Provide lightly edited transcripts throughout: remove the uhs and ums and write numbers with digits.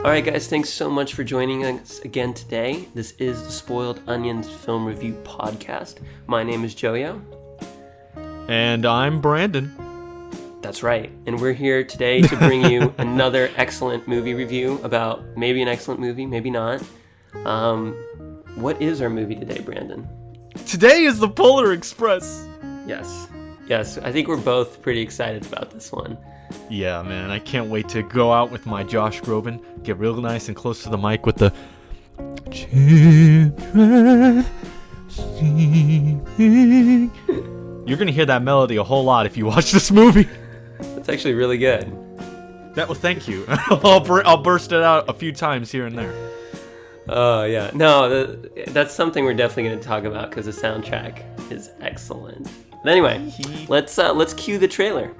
All right, guys, thanks so much for joining us again today. This is the Spoiled Onions Film Review Podcast. My name is Joyo. And I'm Brandon. That's right. And we're here today to bring you another excellent movie review about maybe an excellent movie, maybe not. What is our movie today, Brandon? Today is the Polar Express. Yes, I think we're both pretty excited about this one. Yeah, man, I can't wait to go out with my Josh Groban, get real nice and close to the mic with the children sleeping. You're gonna hear that melody a whole lot if you watch this movie. That's actually really good. Well, thank you. I'll burst it out a few times here and there. Oh, yeah. No, that's something we're definitely going to talk about because the soundtrack is excellent. But anyway, let's cue the trailer.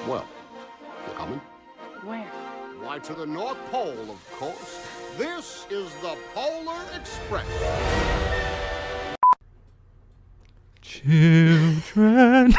Well, you coming? Where? Why, to the North Pole, of course. This is the Polar Express. Children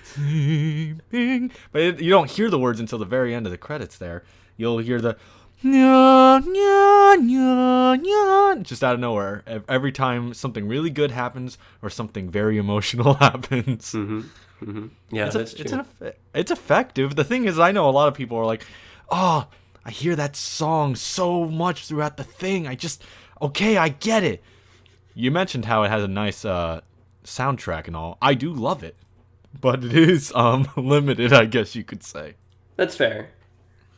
sleeping. But you don't hear the words until the very end of the credits there. You'll hear the nya, nya, nya, nya, just out of nowhere. Every time something really good happens or something very emotional happens. Mm-hmm. Mm-hmm. Yeah, that's true. It's effective. The thing is, I know a lot of people are like, oh, I hear that song so much throughout the thing. Okay, I get it. You mentioned how it has a nice soundtrack and all. I do love it, but it is limited, I guess you could say. That's fair,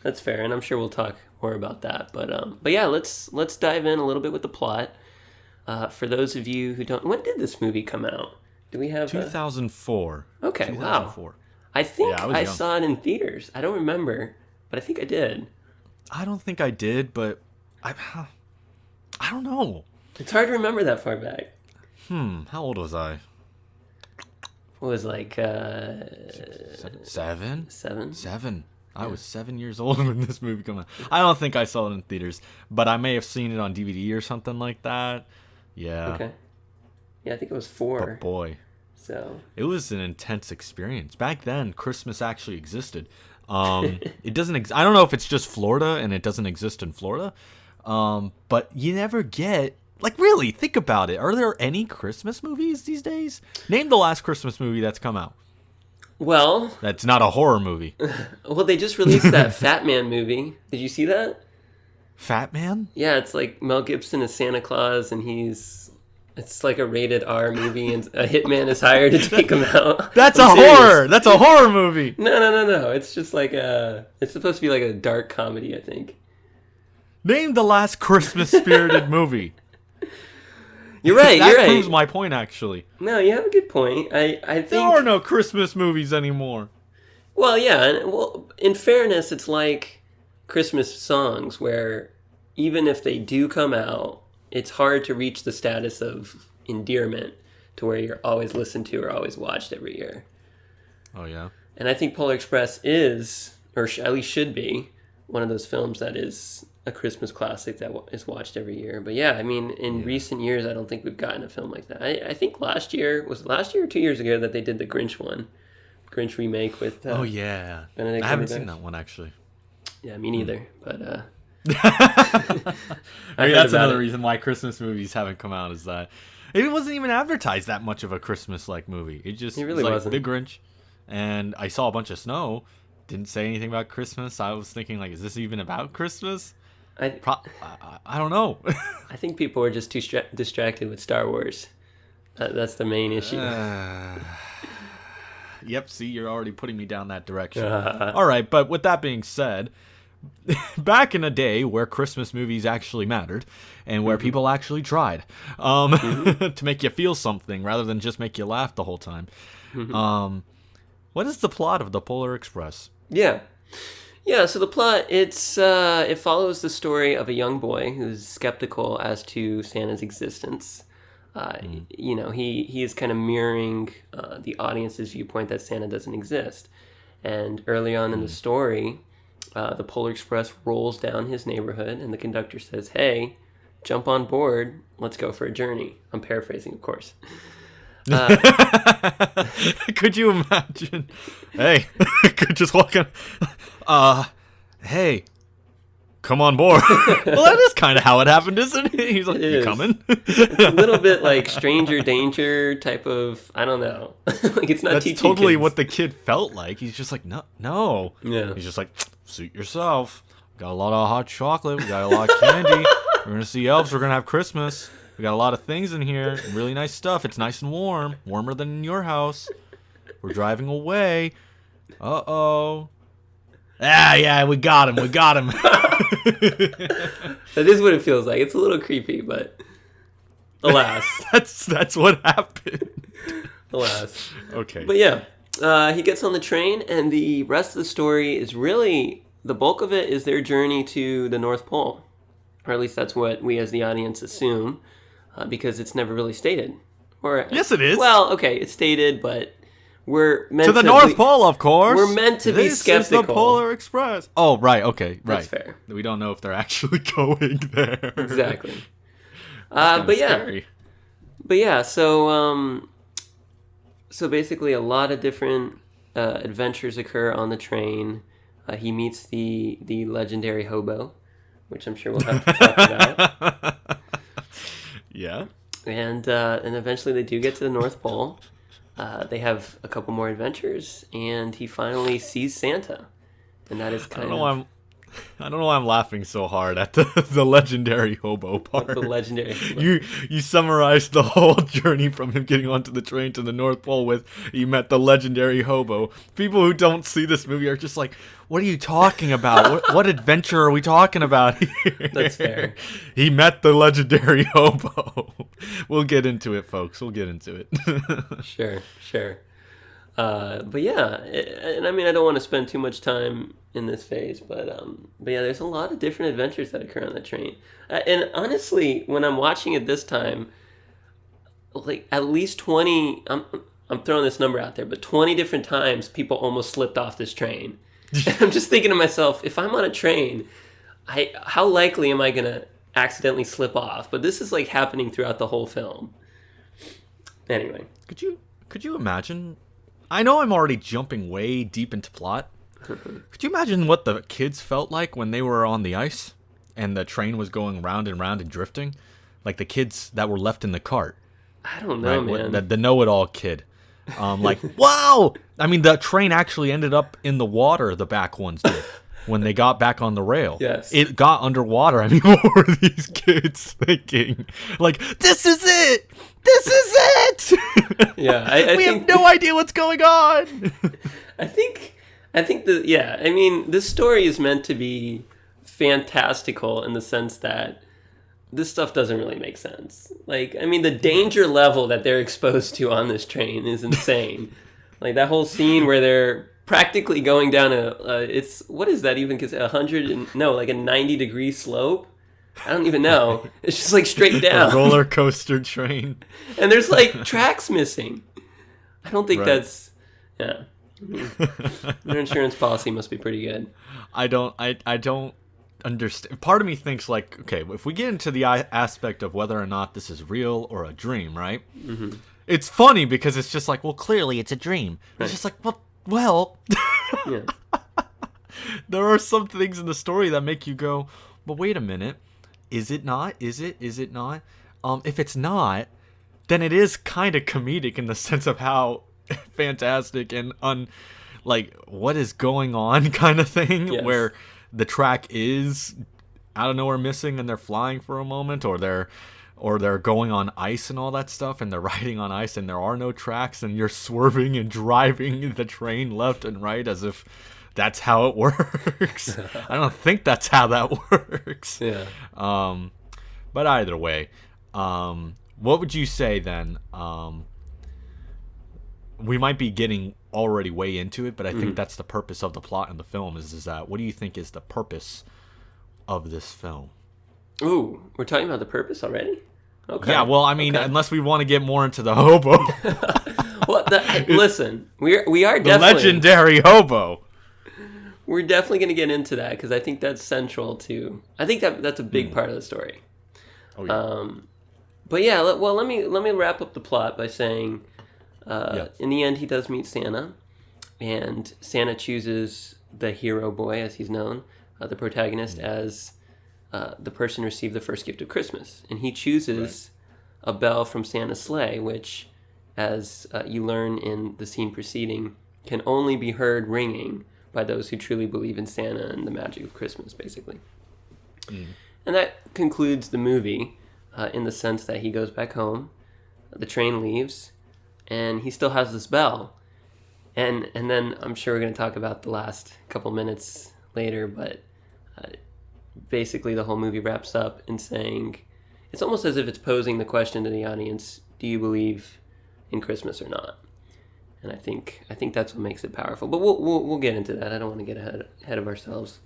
and I'm sure we'll talk more about that. But yeah, let's dive in a little bit with the plot. For those of you who don't, when did this movie come out? Do we have 2004? Okay, 2004. Wow. I think I saw it in theaters. I don't remember, but I think I did. I don't think I did, but I don't know. It's hard to remember that far back. How old was I? What was like 7? 7. I was 7 years old when this movie came out. I don't think I saw it in theaters, but I may have seen it on DVD or something like that. Yeah. Okay. Yeah, I think it was 4. But boy, so it was an intense experience. Back then, Christmas actually existed. It doesn't. I don't know if it's just Florida and it doesn't exist in Florida. But you never get. Like, really, think about it. Are there any Christmas movies these days? Name the last Christmas movie that's come out. Well, that's not a horror movie. Well, they just released that Fat Man movie. Did you see that? Fat Man? Yeah, it's like Mel Gibson is Santa Claus, and it's like a rated R movie, and a hitman is hired to take him out. That's a horror. That's a horror movie. No. It's just like it's supposed to be like a dark comedy, I think. Name the last Christmas spirited movie. You're right. That proves my point, actually. No, you have a good point. I think there are no Christmas movies anymore. Well, yeah. Well, in fairness, it's like Christmas songs, where even if they do come out, it's hard to reach the status of endearment to where you're always listened to or always watched every year. Oh, yeah? And I think Polar Express is, or at least should be, one of those films that is a Christmas classic that is watched every year. But yeah, I mean, in recent years, I don't think we've gotten a film like that. I think last year or 2 years ago that they did the Grinch remake with oh, yeah. Benedict I haven't Cumberbatch. seen that one, actually. Yeah, me neither. But I mean, that's another reason why Christmas movies haven't come out, is that it wasn't even advertised that much of a Christmas-like movie. It really was like The Grinch, and I saw a bunch of snow. Didn't say anything about Christmas. I was thinking, like, is this even about Christmas? I don't know. I think people were just too distracted with Star Wars. That's the main issue. Yep, see, you're already putting me down that direction. All right, but with that being said, back in a day where Christmas movies actually mattered and where people actually tried to make you feel something rather than just make you laugh the whole time. What is the plot of the Polar Express? Yeah. Yeah, so the plot, it follows the story of a young boy who's skeptical as to Santa's existence. You know, he is kind of mirroring the audience's viewpoint that Santa doesn't exist. And early on in the story, the Polar Express rolls down his neighborhood, and the conductor says, "Hey, jump on board. Let's go for a journey." I'm paraphrasing, of course. Could you imagine? Hey, could just walk in. Hey, come on board. Well, that is kind of how it happened, isn't it? He's like, It you is. coming? It's a little bit like Stranger Danger type of, I don't know. Like, it's not That's teaching totally kids. what the kid felt like. He's just like, no. Yeah. He's just like, suit yourself. Got a lot of hot chocolate. We got a lot of candy. We're going to see elves. We're going to have Christmas. We got a lot of things in here. Really nice stuff. It's nice and warm. Warmer than in your house. We're driving away. Uh-oh. Yeah, we got him. That is what it feels like. It's a little creepy, but alas. That's what happened. Alas. Okay. But yeah, he gets on the train, and the rest of the story is really, the bulk of it is their journey to the North Pole. Or at least that's what we as the audience assume, because it's never really stated. Or Yes, it is. Well, okay, it's stated, but we're meant to the North Pole, of course. We're meant to be skeptical. This is the Polar Express. Oh, right. Okay, right. That's fair. We don't know if they're actually going there. Exactly. Kinda But yeah. scary. But yeah, so basically a lot of different adventures occur on the train. He meets the legendary hobo, which I'm sure we'll have to talk about. Yeah. And eventually they do get to the North Pole. They have a couple more adventures, and he finally sees Santa. And that is I don't know why I'm laughing so hard at the legendary hobo part. the legendary hobo. You summarized the whole journey from him getting onto the train to the North Pole with he met the legendary hobo. People who don't see this movie are just like, what are you talking about? what adventure are we talking about here? That's fair. He met the legendary hobo. We'll get into it, folks. We'll get into it. Sure. But yeah, and I mean, I don't want to spend too much time in this phase, but yeah, there's a lot of different adventures that occur on the train. And honestly, when I'm watching it this time, like at least 20, I'm throwing this number out there, but 20 different times people almost slipped off this train. And I'm just thinking to myself, if I'm on a train, how likely am I going to accidentally slip off? But this is like happening throughout the whole film. Anyway. Could you imagine? I know I'm already jumping way deep into plot. Could you imagine what the kids felt like when they were on the ice and the train was going round and round and drifting? Like the kids that were left in the cart. I don't know, right? man. The know-it-all kid. Like, wow! I mean, the train actually ended up in the water, the back ones did, when they got back on the rail. Yes. It got underwater. I mean, what were these kids thinking? Like, this is it! This is it! Yeah, I we think have no idea what's going on! I think I mean, this story is meant to be fantastical in the sense that this stuff doesn't really make sense. Like, I mean, the danger level that they're exposed to on this train is insane. Like, that whole scene where they're practically going down it's, what is that even? Because like a 90-degree slope? I don't even know. It's just like straight down. A roller coaster train. And there's like tracks missing. I don't think Right. that's, yeah. Their insurance policy must be pretty good. I don't understand. Part of me thinks like, okay, if we get into the aspect of whether or not this is real or a dream, right? Mm-hmm. It's funny because it's just like, well, clearly it's a dream. Right. It's just like, well, Yeah. there are some things in the story that make you go, well, wait a minute. Is it not? Is it not? If it's not, then it is kind of comedic in the sense of how fantastic and like what is going on kind of thing. Yes. Where the track is out of nowhere missing and they're flying for a moment, or they're going on ice and all that stuff, and they're riding on ice and there are no tracks and you're swerving and driving the train left and right as if that's how it works. I don't think that's how that works. Yeah. But either way, what would you say then? We might be getting already way into it, but I think that's the purpose of the plot in the film is that what do you think is the purpose of this film? Ooh, we're talking about the purpose already? Okay. Yeah, well, I mean, unless we want to get more into the hobo. Well, listen, we are the definitely... legendary hobo. We're definitely going to get into that because I think that's central to... I think that's a big part of the story. Oh, yeah. But yeah, let me wrap up the plot by saying, in the end, he does meet Santa, and Santa chooses the hero boy, as he's known, the protagonist, as the person who received the first gift of Christmas, and he chooses a bell from Santa's sleigh, which, as you learn in the scene preceding, can only be heard ringing by those who truly believe in Santa and the magic of Christmas, basically. And that concludes the movie. In the sense that he goes back home, the train leaves, and he still has this bell. And then I'm sure we're going to talk about the last couple minutes later, but basically the whole movie wraps up in saying, it's almost as if it's posing the question to the audience, do you believe in Christmas or not? And I think that's what makes it powerful. But we'll get into that. I don't want to get ahead of ourselves.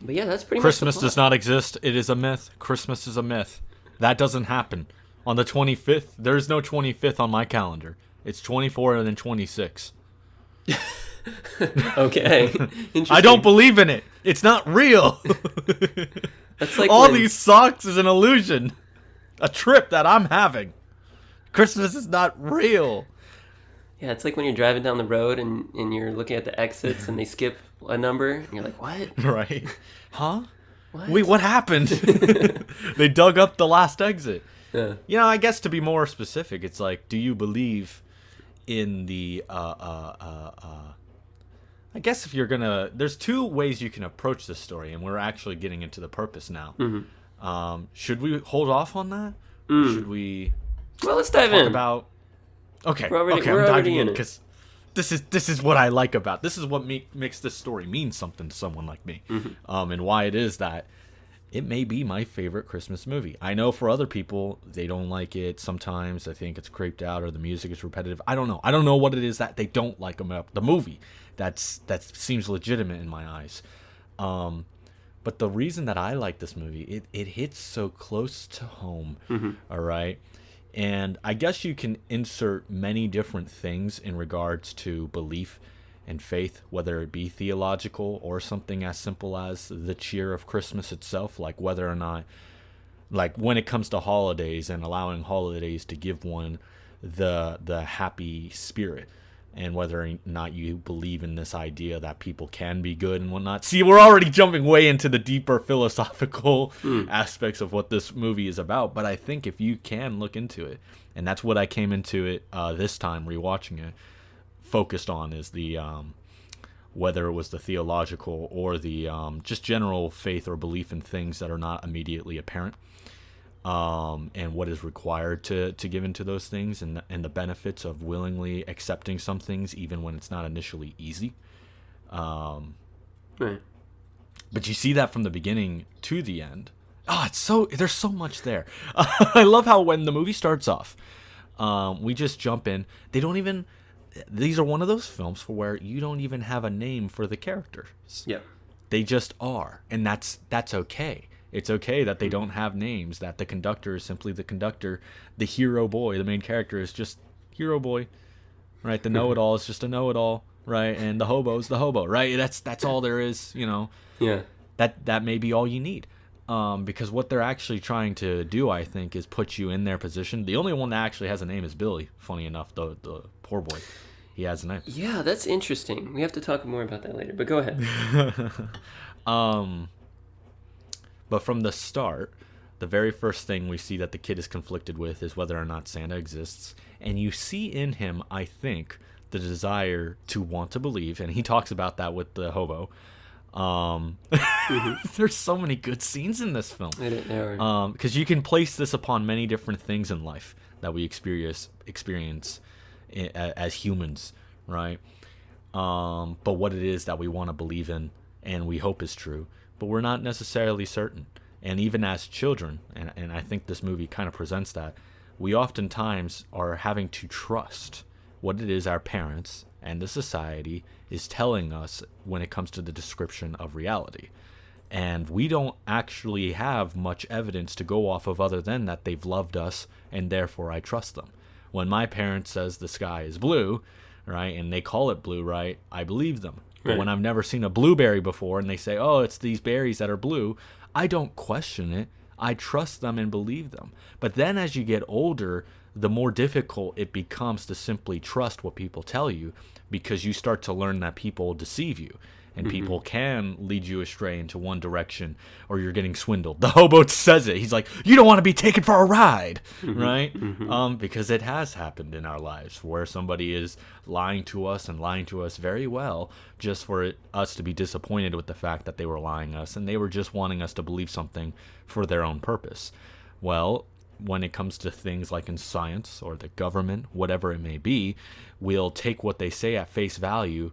But yeah, that's pretty Christmas much the plot. does not exist. It is a myth. Christmas is a myth. That doesn't happen. On the 25th, there's no 25th on my calendar. It's 24 and then 26. Okay. I don't believe in it. It's not real. That's like all these socks is an illusion. A trip that I'm having. Christmas is not real. Yeah, it's like when you're driving down the road and you're looking at the exits and they skip a number and you're like, what? Right. Huh? What? Wait, what happened? They dug up the last exit. Yeah. You know, I guess to be more specific, it's like, do you believe in the I guess if you're gonna, there's two ways you can approach this story, and we're actually getting into the purpose now. Should we hold off on that? Or should we? Well, let's dive talk in. About okay, We're I'm diving already in in it. because this is what I like about this is what makes this story mean something to someone like me, and why it is that it may be my favorite Christmas movie. I know for other people they don't like it. Sometimes I think it's creeped out or the music is repetitive. I don't know what it is that they don't like about the movie. That seems legitimate in my eyes. But the reason that I like this movie, it hits so close to home. All right. And I guess you can insert many different things in regards to belief and faith, whether it be theological or something as simple as the cheer of Christmas itself, like whether or not, like when it comes to holidays and allowing holidays to give one the happy spirit, and whether or not you believe in this idea that people can be good and whatnot. See, we're already jumping way into the deeper philosophical aspects of what this movie is about, but I think if you can look into it, and that's what I came into it this time, rewatching it, focused on is the whether it was the theological or the just general faith or belief in things that are not immediately apparent. And what is required to give into those things, and the benefits of willingly accepting some things even when it's not initially easy. Right. But you see that from the beginning to the end. There's so much there. I love how when the movie starts off, we just jump in. These are one of those films for where you don't even have a name for the characters. Yeah. They just are, and that's okay. It's okay that they don't have names, that the conductor is simply the conductor. The hero boy, the main character, is just hero boy, right? The know-it-all is just a know-it-all, right? And the hobo is the hobo, right? That's all there is, you know? Yeah. That may be all you need. Because what they're actually trying to do, I think, is put you in their position. The only one that actually has a name is Billy, funny enough, the poor boy. He has a name. Yeah, that's interesting. We have to talk more about that later, but go ahead. But from the start, the very first thing we see that the kid is conflicted with is whether or not Santa exists. And you see in him, I think, the desire to want to believe. And he talks about that with the hobo. There's so many good scenes in this film. Because you can place this upon many different things in life that we experience as humans, right? But what it is that we want to believe in and we hope is true. But we're not necessarily certain. And even as children, and I think this movie kind of presents that, we oftentimes are having to trust what it is our parents and the society is telling us when it comes to the description of reality. And we don't actually have much evidence to go off of other than that they've loved us and therefore I trust them. When my parent says the sky is blue, right, and they call it blue, right, I believe them. But Right. when I've never seen a blueberry before and they say, oh, it's these berries that are blue, I don't question it. I trust them and believe them. But then as you get older, the more difficult it becomes to simply trust what people tell you, because you start to learn that people deceive you and people can lead you astray into one direction, or you're getting swindled. The hobo says it. He's like, you don't want to be taken for a ride, right? Because it has happened in our lives where somebody is lying to us and lying to us very well just for us to be disappointed with the fact that they were lying us and they were just wanting us to believe something for their own purpose. Well, when it comes to things like in science or the government, whatever it may be, we'll take what they say at face value,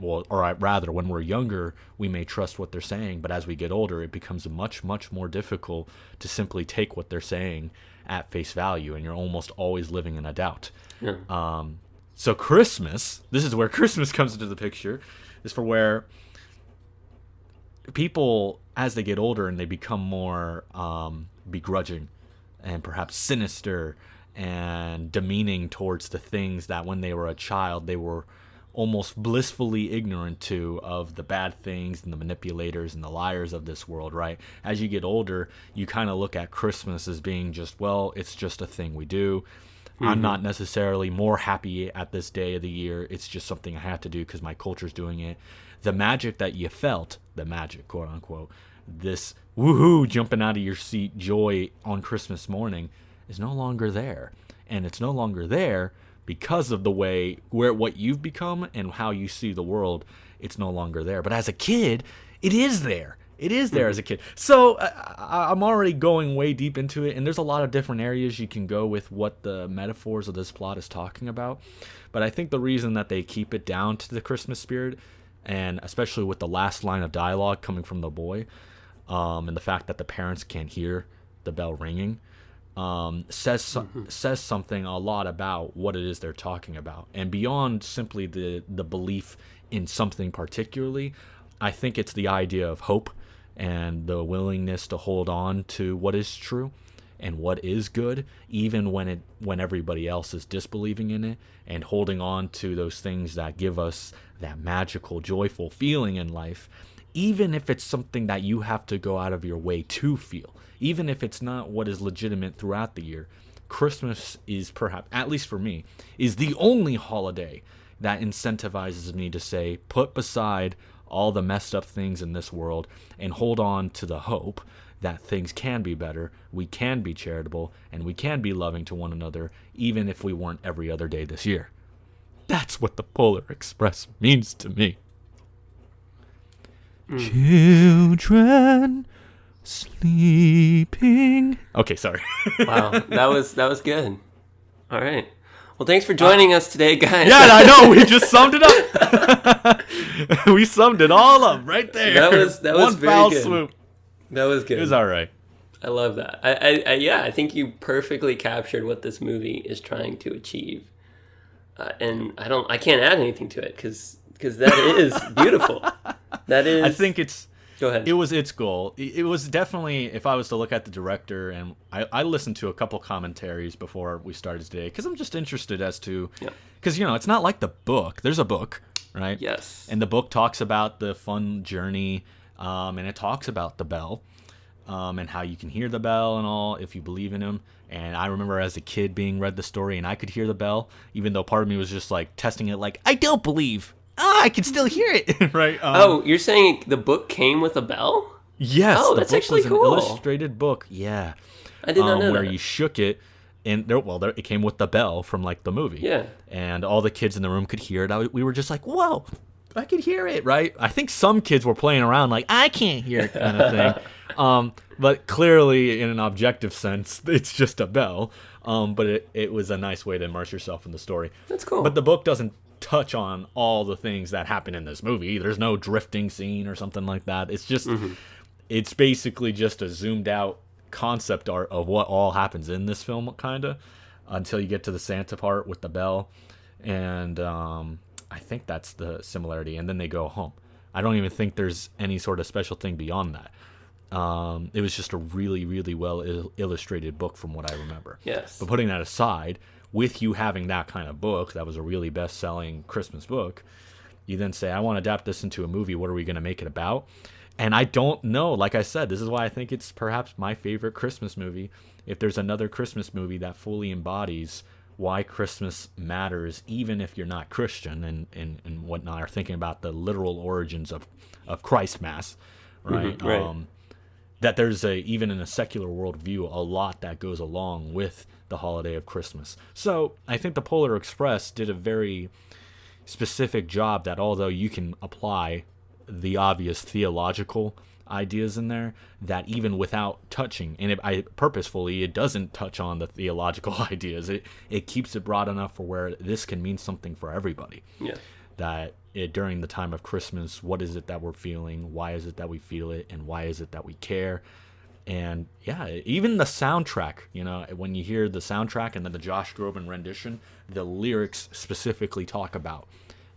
or rather, when we're younger, we may trust what they're saying, but as we get older, it becomes much, much more difficult to simply take what they're saying at face value, and you're almost always living in a doubt. Yeah. So Christmas, this is where Christmas comes into the picture, is for where people, as they get older and they become more begrudging and perhaps sinister and demeaning towards the things that when they were a child they were almost blissfully ignorant to, of the bad things and the manipulators and the liars of this world, right? As you get older, you kind of look at Christmas as being just, well, it's just a thing we do. I'm not necessarily more happy at this day of the year. It's just something I have to do because my culture's doing it. The magic that you felt, the magic, quote unquote, this woohoo, jumping out of your seat joy on Christmas morning is no longer there. And it's no longer there because of the way what you've become and how you see the world. It's no longer there. But as a kid, it is there. It is there as a kid. So I'm already going way deep into it, and there's a lot of different areas you can go with what the metaphors of this plot is talking about. But I think the reason that they keep it down to the Christmas spirit, and especially with the last line of dialogue coming from the boy, and the fact that the parents can't hear the bell ringing, says something a lot about what it is they're talking about. And beyond simply the belief in something particularly, I think it's the idea of hope and the willingness to hold on to what is true and what is good, even when everybody else is disbelieving in it, and holding on to those things that give us that magical, joyful feeling in life, even if it's something that you have to go out of your way to feel, even if it's not what is legitimate throughout the year. Christmas is perhaps, at least for me, is the only holiday that incentivizes me to say, put beside all the messed up things in this world and hold on to the hope that things can be better, we can be charitable, and we can be loving to one another, even if we weren't every other day this year. That's what the Polar Express means to me. Children sleeping. Okay, sorry. Wow, that was good. All right. Well, thanks for joining us today, guys. Yeah, I know. We just summed it up. We summed it all up right there. That was one very foul good. swoop. That was good. It was all right. I love that. I think you perfectly captured what this movie is trying to achieve. And I can't add anything to it because that is beautiful. That is. I think it's. Go ahead. It was its goal. It was definitely, if I was to look at the director, and I listened to a couple commentaries before we started today, because I'm just interested as to, because, it's not like the book. There's a book, right? Yes. And the book talks about the fun journey, and it talks about the bell, and how you can hear the bell and all if you believe in him. And I remember as a kid being read the story, and I could hear the bell, even though part of me was just like testing it, like, I don't believe. I can still hear it, right? You're saying the book came with a bell? Yes. Oh, that's actually an cool. Illustrated book, yeah. I did not know where that. you shook it, and it came with the bell from like the movie. Yeah. And all the kids in the room could hear it. We were just like, whoa, I could hear it, right? I think some kids were playing around like, I can't hear it kind of thing. But clearly, in an objective sense, it's just a bell. But it was a nice way to immerse yourself in the story. That's cool. But the book doesn't touch on all the things that happen in this movie. There's no drifting scene or something like that. It's just it's basically just a zoomed out concept art of what all happens in this film, kind of. until you get to the Santa part with the bell, and I think that's the similarity. And then they go home. I don't even think there's any sort of special thing beyond that. It was just a really, really well illustrated book from what I remember. Yes. But putting that aside, with you having that kind of book, that was a really best-selling Christmas book, you then say, I want to adapt this into a movie. What are we going to make it about? And I don't know. Like I said, this is why I think it's perhaps my favorite Christmas movie. If there's another Christmas movie that fully embodies why Christmas matters, even if you're not Christian and whatnot, or thinking about the literal origins of Christ Mass, right? Mm-hmm, right. That there's even in a secular worldview, a lot that goes along with the holiday of Christmas. So I think the Polar Express did a very specific job that, although you can apply the obvious theological ideas in there, that even without touching, and it doesn't touch on the theological ideas. It keeps it broad enough for where this can mean something for everybody. Yeah. That during the time of Christmas, what is it that we're feeling? Why is it that we feel it? And why is it that we care? And yeah, even the soundtrack, when you hear the soundtrack and then the Josh Groban rendition, the lyrics specifically talk about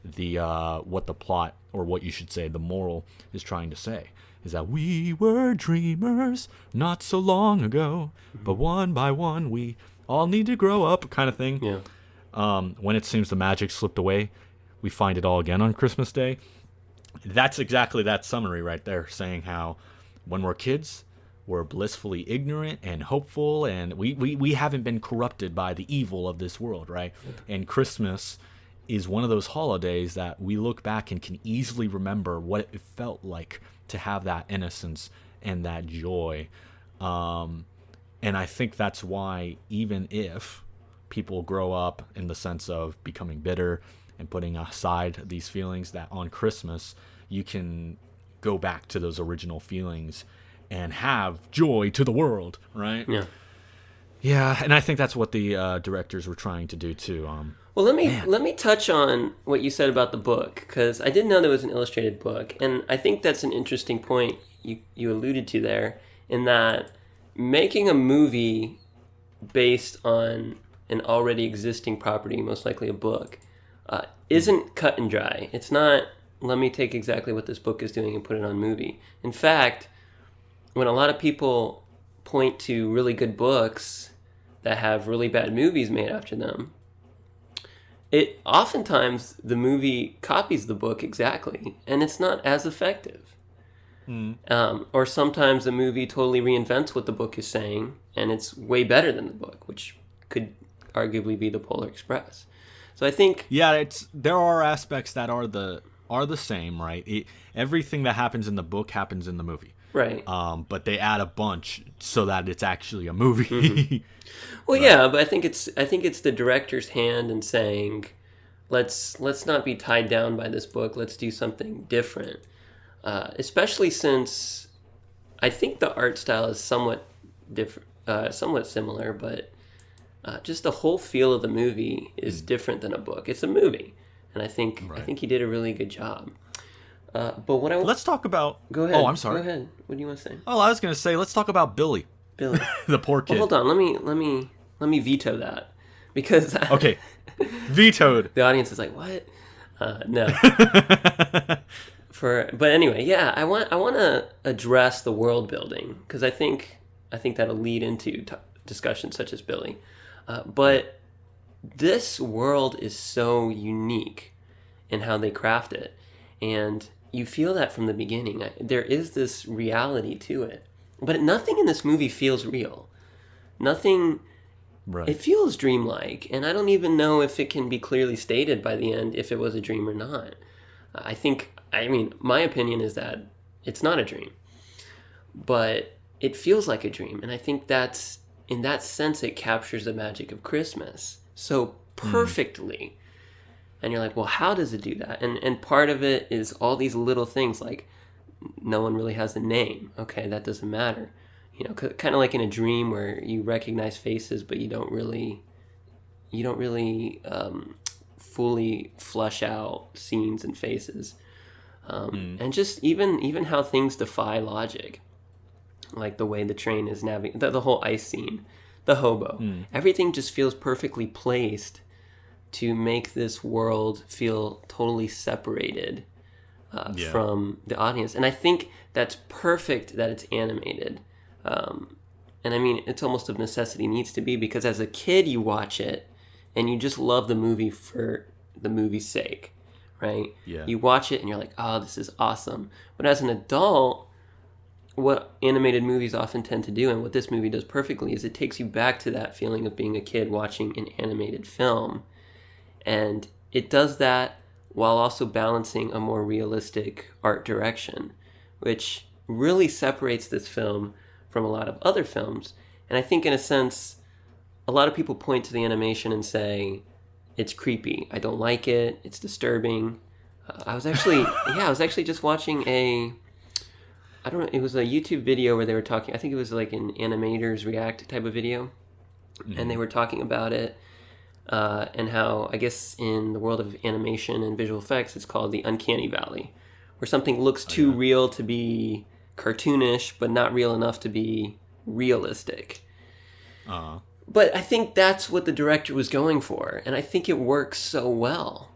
what the plot, or what you should say, the moral is trying to say, is that we were dreamers not so long ago, but one by one we all need to grow up, kind of thing. Yeah. When it seems the magic slipped away, we find it all again on Christmas Day. That's exactly that summary right there, saying how when we're kids, we're blissfully ignorant and hopeful, and we haven't been corrupted by the evil of this world, right? And Christmas is one of those holidays that we look back and can easily remember what it felt like to have that innocence and that joy. And I think that's why, even if people grow up in the sense of becoming bitter and putting aside these feelings, that on Christmas you can go back to those original feelings and have joy to the world, right? Yeah. Yeah, and I think that's what the directors were trying to do too. Well, let me touch on what you said about the book, because I didn't know there was an illustrated book, and I think that's an interesting point you alluded to there, in that making a movie based on an already existing property, most likely a book, isn't cut and dry. It's not, let me take exactly what this book is doing and put it on movie. In fact, when a lot of people point to really good books that have really bad movies made after them, it oftentimes the movie copies the book exactly, and it's not as effective. Or sometimes the movie totally reinvents what the book is saying, and it's way better than the book, which could arguably be the Polar Express. So I think, there are aspects that are the same, right? Everything that happens in the book happens in the movie. right. But they add a bunch so that it's actually a movie. Mm-hmm. Well, yeah, but I think it's the director's hand in saying, let's not be tied down by this book. Let's do something different. Especially since I think the art style is somewhat different, somewhat similar, but just the whole feel of the movie is different than a book. It's a movie, and I think he did a really good job. But what let's talk about. Go ahead. Oh, I'm sorry. Go ahead. What do you want to say? Oh, I was going to say, let's talk about Billy. Billy, the poor kid. well, hold on. Let me veto that, because Okay, vetoed. the audience is like, what? No. But anyway, yeah, I want to address the world building, because I think that'll lead into discussions such as Billy. But this world is so unique in how they craft it, and you feel that from the beginning. There is this reality to it, but nothing in this movie feels real. Nothing. Right. It feels dreamlike, and I don't even know if it can be clearly stated by the end if it was a dream or not. My opinion is that it's not a dream, but it feels like a dream, and I think that's, in that sense, it captures the magic of Christmas so perfectly. And you're like, well, how does it do that? And part of it is all these little things, like no one really has a name. Okay, that doesn't matter. Kind of like in a dream where you recognize faces, but you don't really fully flush out scenes and faces. And just even how things defy logic, like the way the train is navigating, the whole ice scene. the hobo. Everything just feels perfectly placed to make this world feel totally separated from the audience. And I think that's perfect that it's animated. And I mean, it's almost of necessity, needs to be, because as a kid you watch it and you just love the movie for the movie's sake, right? Yeah. You watch it and you're like, oh, this is awesome. But as an adult, what animated movies often tend to do, and what this movie does perfectly, is it takes you back to that feeling of being a kid watching an animated film. And it does that while also balancing a more realistic art direction, which really separates this film from a lot of other films. And I think in a sense, a lot of people point to the animation and say, it's creepy. I don't like it. It's disturbing. I was actually just watching it was a YouTube video where they were talking, I think it was like an Animators React type of video. And they were talking about it and how, I guess in the world of animation and visual effects, it's called the uncanny valley, where something looks too real to be cartoonish, but not real enough to be realistic. But I think that's what the director was going for, and I think it works so well.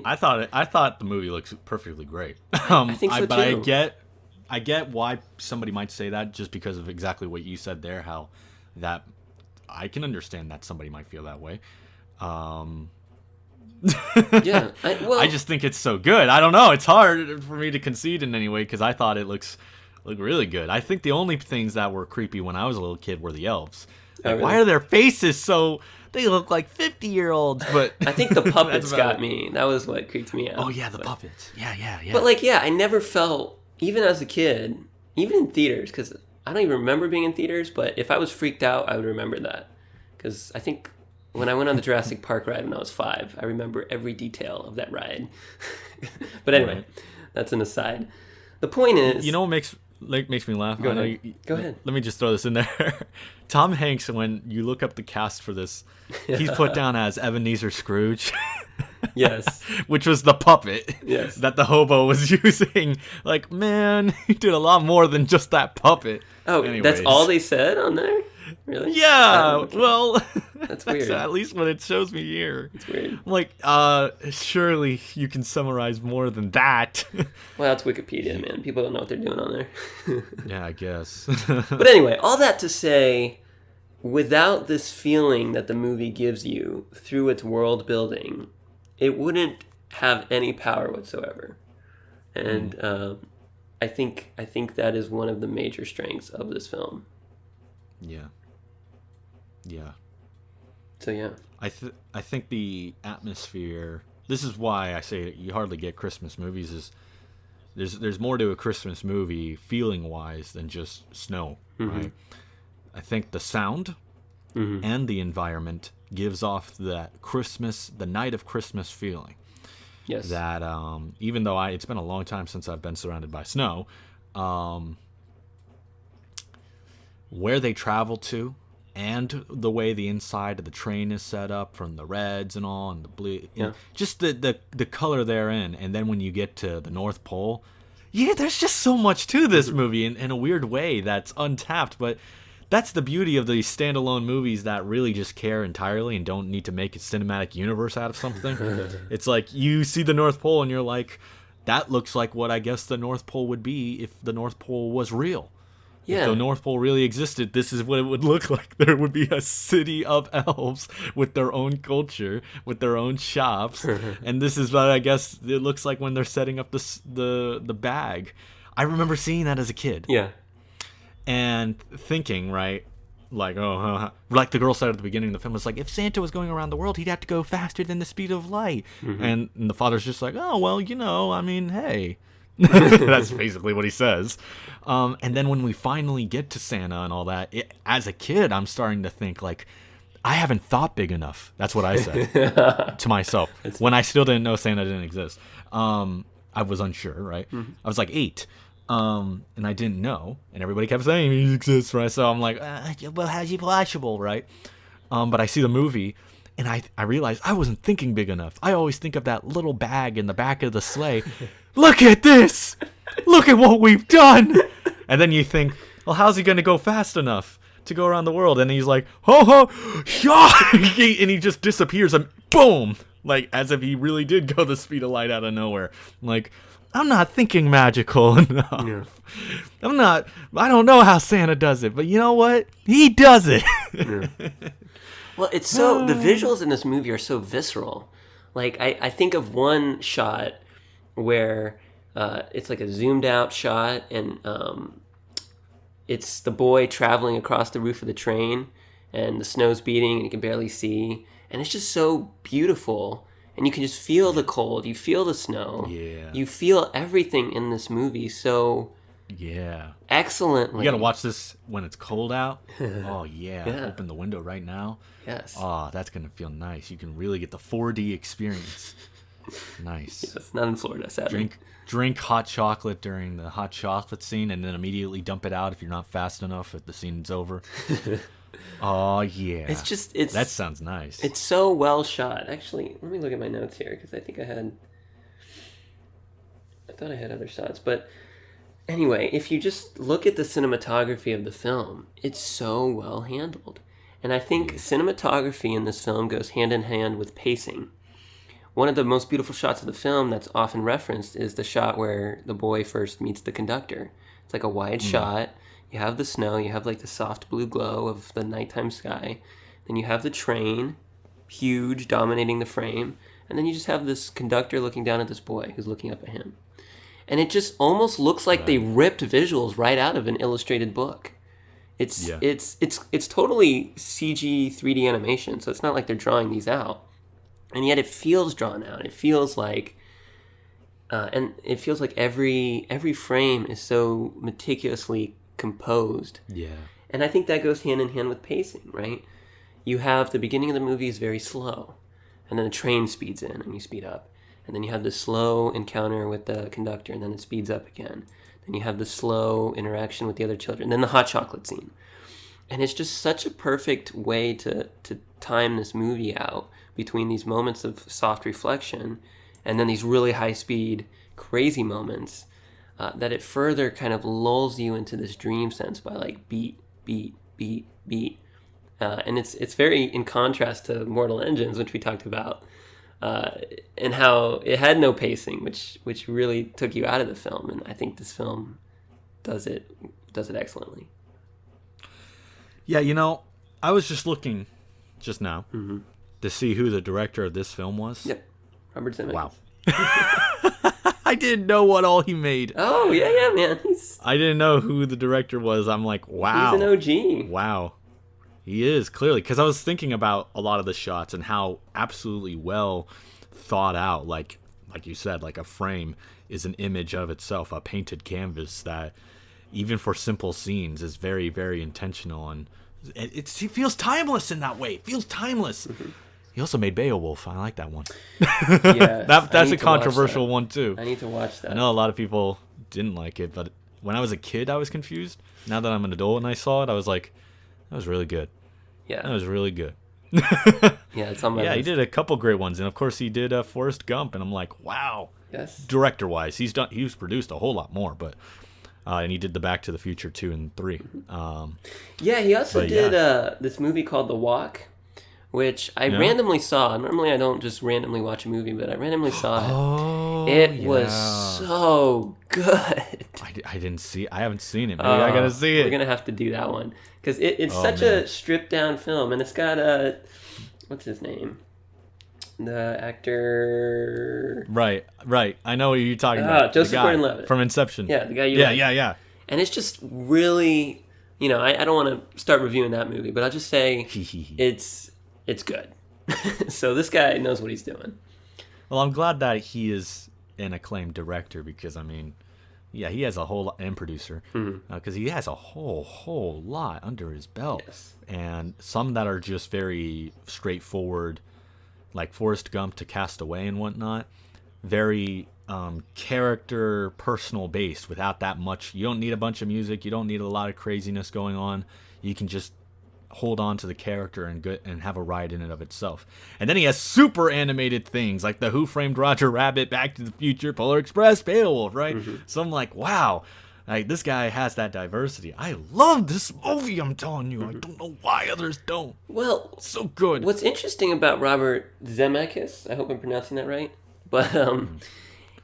I thought the movie looks perfectly great. I think so too. But I get why somebody might say that, just because of exactly what you said there. How that I can understand that somebody might feel that way. Yeah, I just think it's so good. I don't know. It's hard for me to concede in any way because I thought it looked really good. I think the only things that were creepy when I was a little kid were the elves. Like, really? Why are their faces so? They look like 50-year-olds. But I think the puppets got me. That was what creeped me out. Oh yeah, the puppets. Yeah. But I never felt, even as a kid, even in theaters, because I don't even remember being in theaters. But if I was freaked out, I would remember that, because I think when I went on the Jurassic Park ride when I was 5, I remember every detail of that ride. But anyway, That's an aside. The point is, you know what makes me laugh? Go ahead. Let me just throw this in there. Tom Hanks, when you look up the cast for this, he's put down as Ebenezer Scrooge. Yes. Which was the puppet that the hobo was using. Like, man, he did a lot more than just that puppet. Oh, anyways. That's all they said on there? Really? Yeah. Well, that's weird. At least what it shows me here. It's weird. I'm like, surely you can summarize more than that. Well, it's Wikipedia, man. People don't know what they're doing on there. Yeah, I guess. But anyway, all that to say, without this feeling that the movie gives you through its world building, it wouldn't have any power whatsoever. And I think that is one of the major strengths of this film. Yeah. So yeah. I think the atmosphere. This is why I say you hardly get Christmas movies. Is there's more to a Christmas movie feeling wise than just snow, right? I think the sound and the environment gives off that the night of Christmas feeling. Yes. That even though it's been a long time since I've been surrounded by snow, where they travel to, and the way the inside of the train is set up, from the reds and all, and the blue, just the color therein. And then when you get to the North Pole, there's just so much to this movie in a weird way that's untapped. But that's the beauty of these standalone movies that really just care entirely and don't need to make a cinematic universe out of something. It's like you see the North Pole and you're like, that looks like what I guess the North Pole would be if the North Pole was real. Yeah. If the North Pole really existed, this is what it would look like. There would be a city of elves with their own culture, with their own shops, and this is what I guess it looks like when they're setting up the bag. I remember seeing that as a kid. Yeah. And thinking, right, like, like the girl said at the beginning of the film, was like, if Santa was going around the world, he'd have to go faster than the speed of light. And the father's just like, oh, well, I mean, hey. That's basically what he says. And then when we finally get to Santa and all that, as a kid, I'm starting to think, like, I haven't thought big enough. That's what I said to myself when I still didn't know Santa didn't exist. I was unsure, right? I was like 8. And I didn't know, and everybody kept saying he exists, right? So I'm like, well, how's he possible, right? But I see the movie, and I realized I wasn't thinking big enough. I always think of that little bag in the back of the sleigh. Look at this! Look at what we've done! And then you think, well, how's he going to go fast enough? to go around the world, and he's like, ho ho, yeah, and he just disappears, and boom, like as if he really did go the speed of light out of nowhere. Like, I'm not thinking magical enough. Yeah. I don't know how Santa does it, but you know what? He does it. Yeah. Well, it's so, the visuals in this movie are so visceral. Like, I think of one shot where it's like a zoomed out shot, and it's the boy traveling across the roof of the train, and the snow's beating, and you can barely see, and it's just so beautiful, and you can just feel the cold, you feel the snow, you feel everything in this movie so excellently. You gotta watch this when it's cold out. Oh yeah, open the window right now. Yes. Oh, that's gonna feel nice. You can really get the 4D experience. Nice. Yes, not in Florida, sadly. Drink hot chocolate during the hot chocolate scene, and then immediately dump it out if you're not fast enough if the scene's over. Oh yeah. That sounds nice. It's so well shot. Actually, let me look at my notes here, because I thought I had other shots, but anyway, if you just look at the cinematography of the film, it's so well handled. And I think cinematography in this film goes hand in hand with pacing. One of the most beautiful shots of the film that's often referenced is the shot where the boy first meets the conductor. It's like a wide shot. You have the snow, you have like the soft blue glow of the nighttime sky. Then you have the train, huge, dominating the frame. And then you just have this conductor looking down at this boy who's looking up at him. And it just almost looks like they ripped visuals right out of an illustrated book. It's totally CG 3D animation, so it's not like they're drawing these out. And yet it feels drawn out. It feels like every frame is so meticulously composed. Yeah. And I think that goes hand in hand with pacing, right? You have the beginning of the movie is very slow, and then the train speeds in and you speed up. And then you have the slow encounter with the conductor, and then it speeds up again. Then you have the slow interaction with the other children, then the hot chocolate scene. And it's just such a perfect way to time this movie out between these moments of soft reflection and then these really high-speed, crazy moments that it further kind of lulls you into this dream sense by like beat, beat, beat, beat. And it's very in contrast to Mortal Engines, which we talked about. And how it had no pacing, which really took you out of the film, and I think this film does it excellently. Yeah, I was just looking just now to see who the director of this film was. Yep, Robert Zemeckis. Wow. I didn't know what all he made. Oh yeah, man. I didn't know who the director was. I'm like, wow. He's an OG. Wow. He is, clearly, because I was thinking about a lot of the shots and how absolutely well thought out, like you said, like a frame is an image of itself, a painted canvas that, even for simple scenes, is very, very intentional, and it feels timeless in that way. It feels timeless. He also made Beowulf. I like that one. Yeah, that's a controversial one too. I need to watch that. I know a lot of people didn't like it, but when I was a kid, I was confused. Now that I'm an adult and I saw it, I was like, that was really good. Yeah. That was really good. Yeah, it's on my list. He did a couple great ones, and of course he did Forrest Gump, and I'm like, wow. Yes. Director-wise, he's produced a whole lot more, but and he did the Back to the Future 2 and 3. Yeah, he also did this movie called The Walk, which I randomly saw. Normally I don't just randomly watch a movie, but I randomly saw it. Oh, it was so good. I didn't see. I haven't seen it. Maybe I gotta see it. We're gonna have to do that one because it's such a stripped down film, and it's got what's his name? The actor. Right. I know what you're talking about. Joseph Gordon-Levitt from Inception. Yeah, the guy you like. Yeah. And it's just really, I don't want to start reviewing that movie, but I'll just say it's good. So this guy knows what he's doing. Well, I'm glad that he is an acclaimed director because, he has a whole lot, and producer, because he has a whole lot under his belt. Yes. And some that are just very straightforward, like Forrest Gump to Castaway and whatnot, very character, personal based without that much. You don't need a bunch of music. You don't need a lot of craziness going on. You can just hold on to the character and have a ride in and of itself. And then he has super animated things like the Who Framed Roger Rabbit, Back to the Future, Polar Express, Beowulf, right? So I'm like, wow, Like, this guy has that diversity. I love this movie, I'm telling you. I don't know why others don't. Well, It's so good. what's interesting about Robert Zemeckis, I hope I'm pronouncing that right, but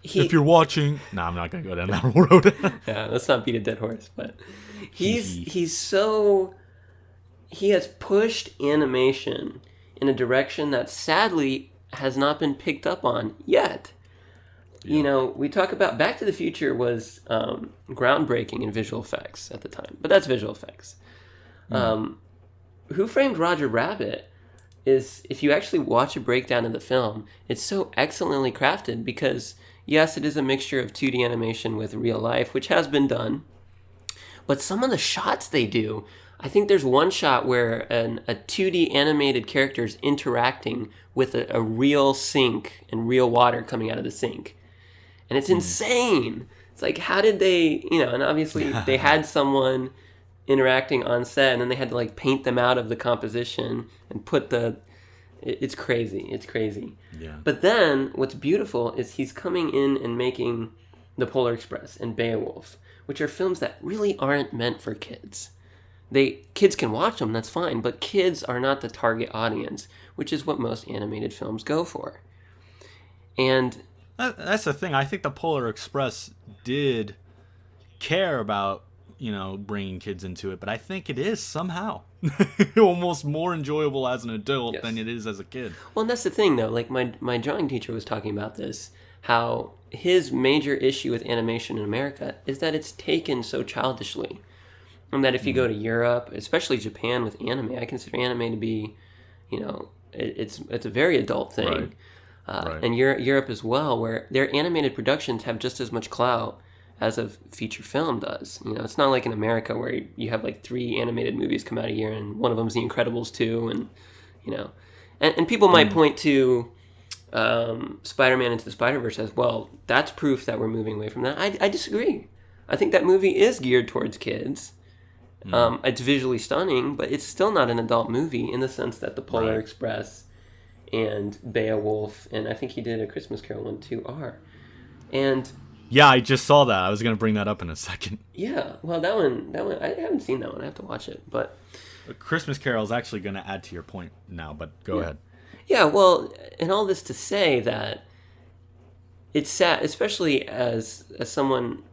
If you're watching... Nah, I'm not going to go down that road. yeah, let's not beat a dead horse, but he's so... He has pushed animation in a direction that sadly has not been picked up on yet. Yeah. You know, we talk about Back to the Future was groundbreaking in visual effects at the time, but that's visual effects. Who Framed Roger Rabbit is, if you actually watch a breakdown of the film, it's so excellently crafted because, yes, it is a mixture of 2D animation with real life, which has been done, but some of the shots they do, I think there's one shot where a 2D animated character is interacting with a real sink and real water coming out of the sink. And it's insane. It's like, how did they, and obviously they had someone interacting on set and then they had to like paint them out of the composition and put it's crazy. It's crazy. Yeah. But then what's beautiful is he's coming in and making The Polar Express and Beowulf, which are films that really aren't meant for kids. Kids can watch them, that's fine, but kids are not the target audience, which is what most animated films go for. And that's the thing. I think the Polar Express did care about, bringing kids into it, but I think it is somehow almost more enjoyable as an adult than it is as a kid. Well, and that's the thing, though. Like, my drawing teacher was talking about this, how his major issue with animation in America is that it's taken so childishly. And that if you go to Europe, especially Japan with anime, I consider anime to be, it's a very adult thing. Right. Right. And Europe as well, where their animated productions have just as much clout as a feature film does. It's not like in America where you have like 3 animated movies come out a year, and one of them's The Incredibles 2, and people might point to Spider-Man Into the Spider-Verse as, well, that's proof that we're moving away from that. I disagree. I think that movie is geared towards kids. It's visually stunning, but it's still not an adult movie in the sense that The Polar Express and Beowulf, and I think he did A Christmas Carol one too, are. And yeah, I just saw that. I was going to bring that up in a second. Yeah, well, that one, I haven't seen that one. I have to watch it, but A Christmas Carol is actually going to add to your point now, but go ahead. Yeah, well, and all this to say that it's sad, especially as someone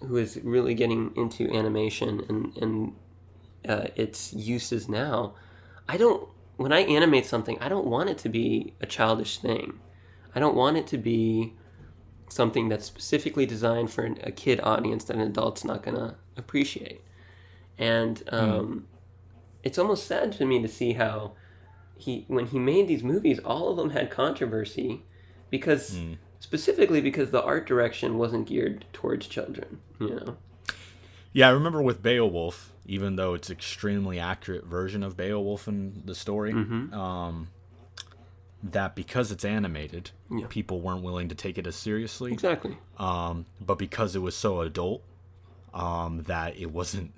who is really getting into animation and its uses now. When I animate something, I don't want it to be a childish thing. I don't want it to be something that's specifically designed for a kid audience that an adult's not going to appreciate. And it's almost sad to me to see how when he made these movies, all of them had controversy because specifically because the art direction wasn't geared towards children, Yeah, I remember with Beowulf, even though it's extremely accurate version of Beowulf in the story, that because it's animated, people weren't willing to take it as seriously. Exactly. But because it was so adult, that it wasn't...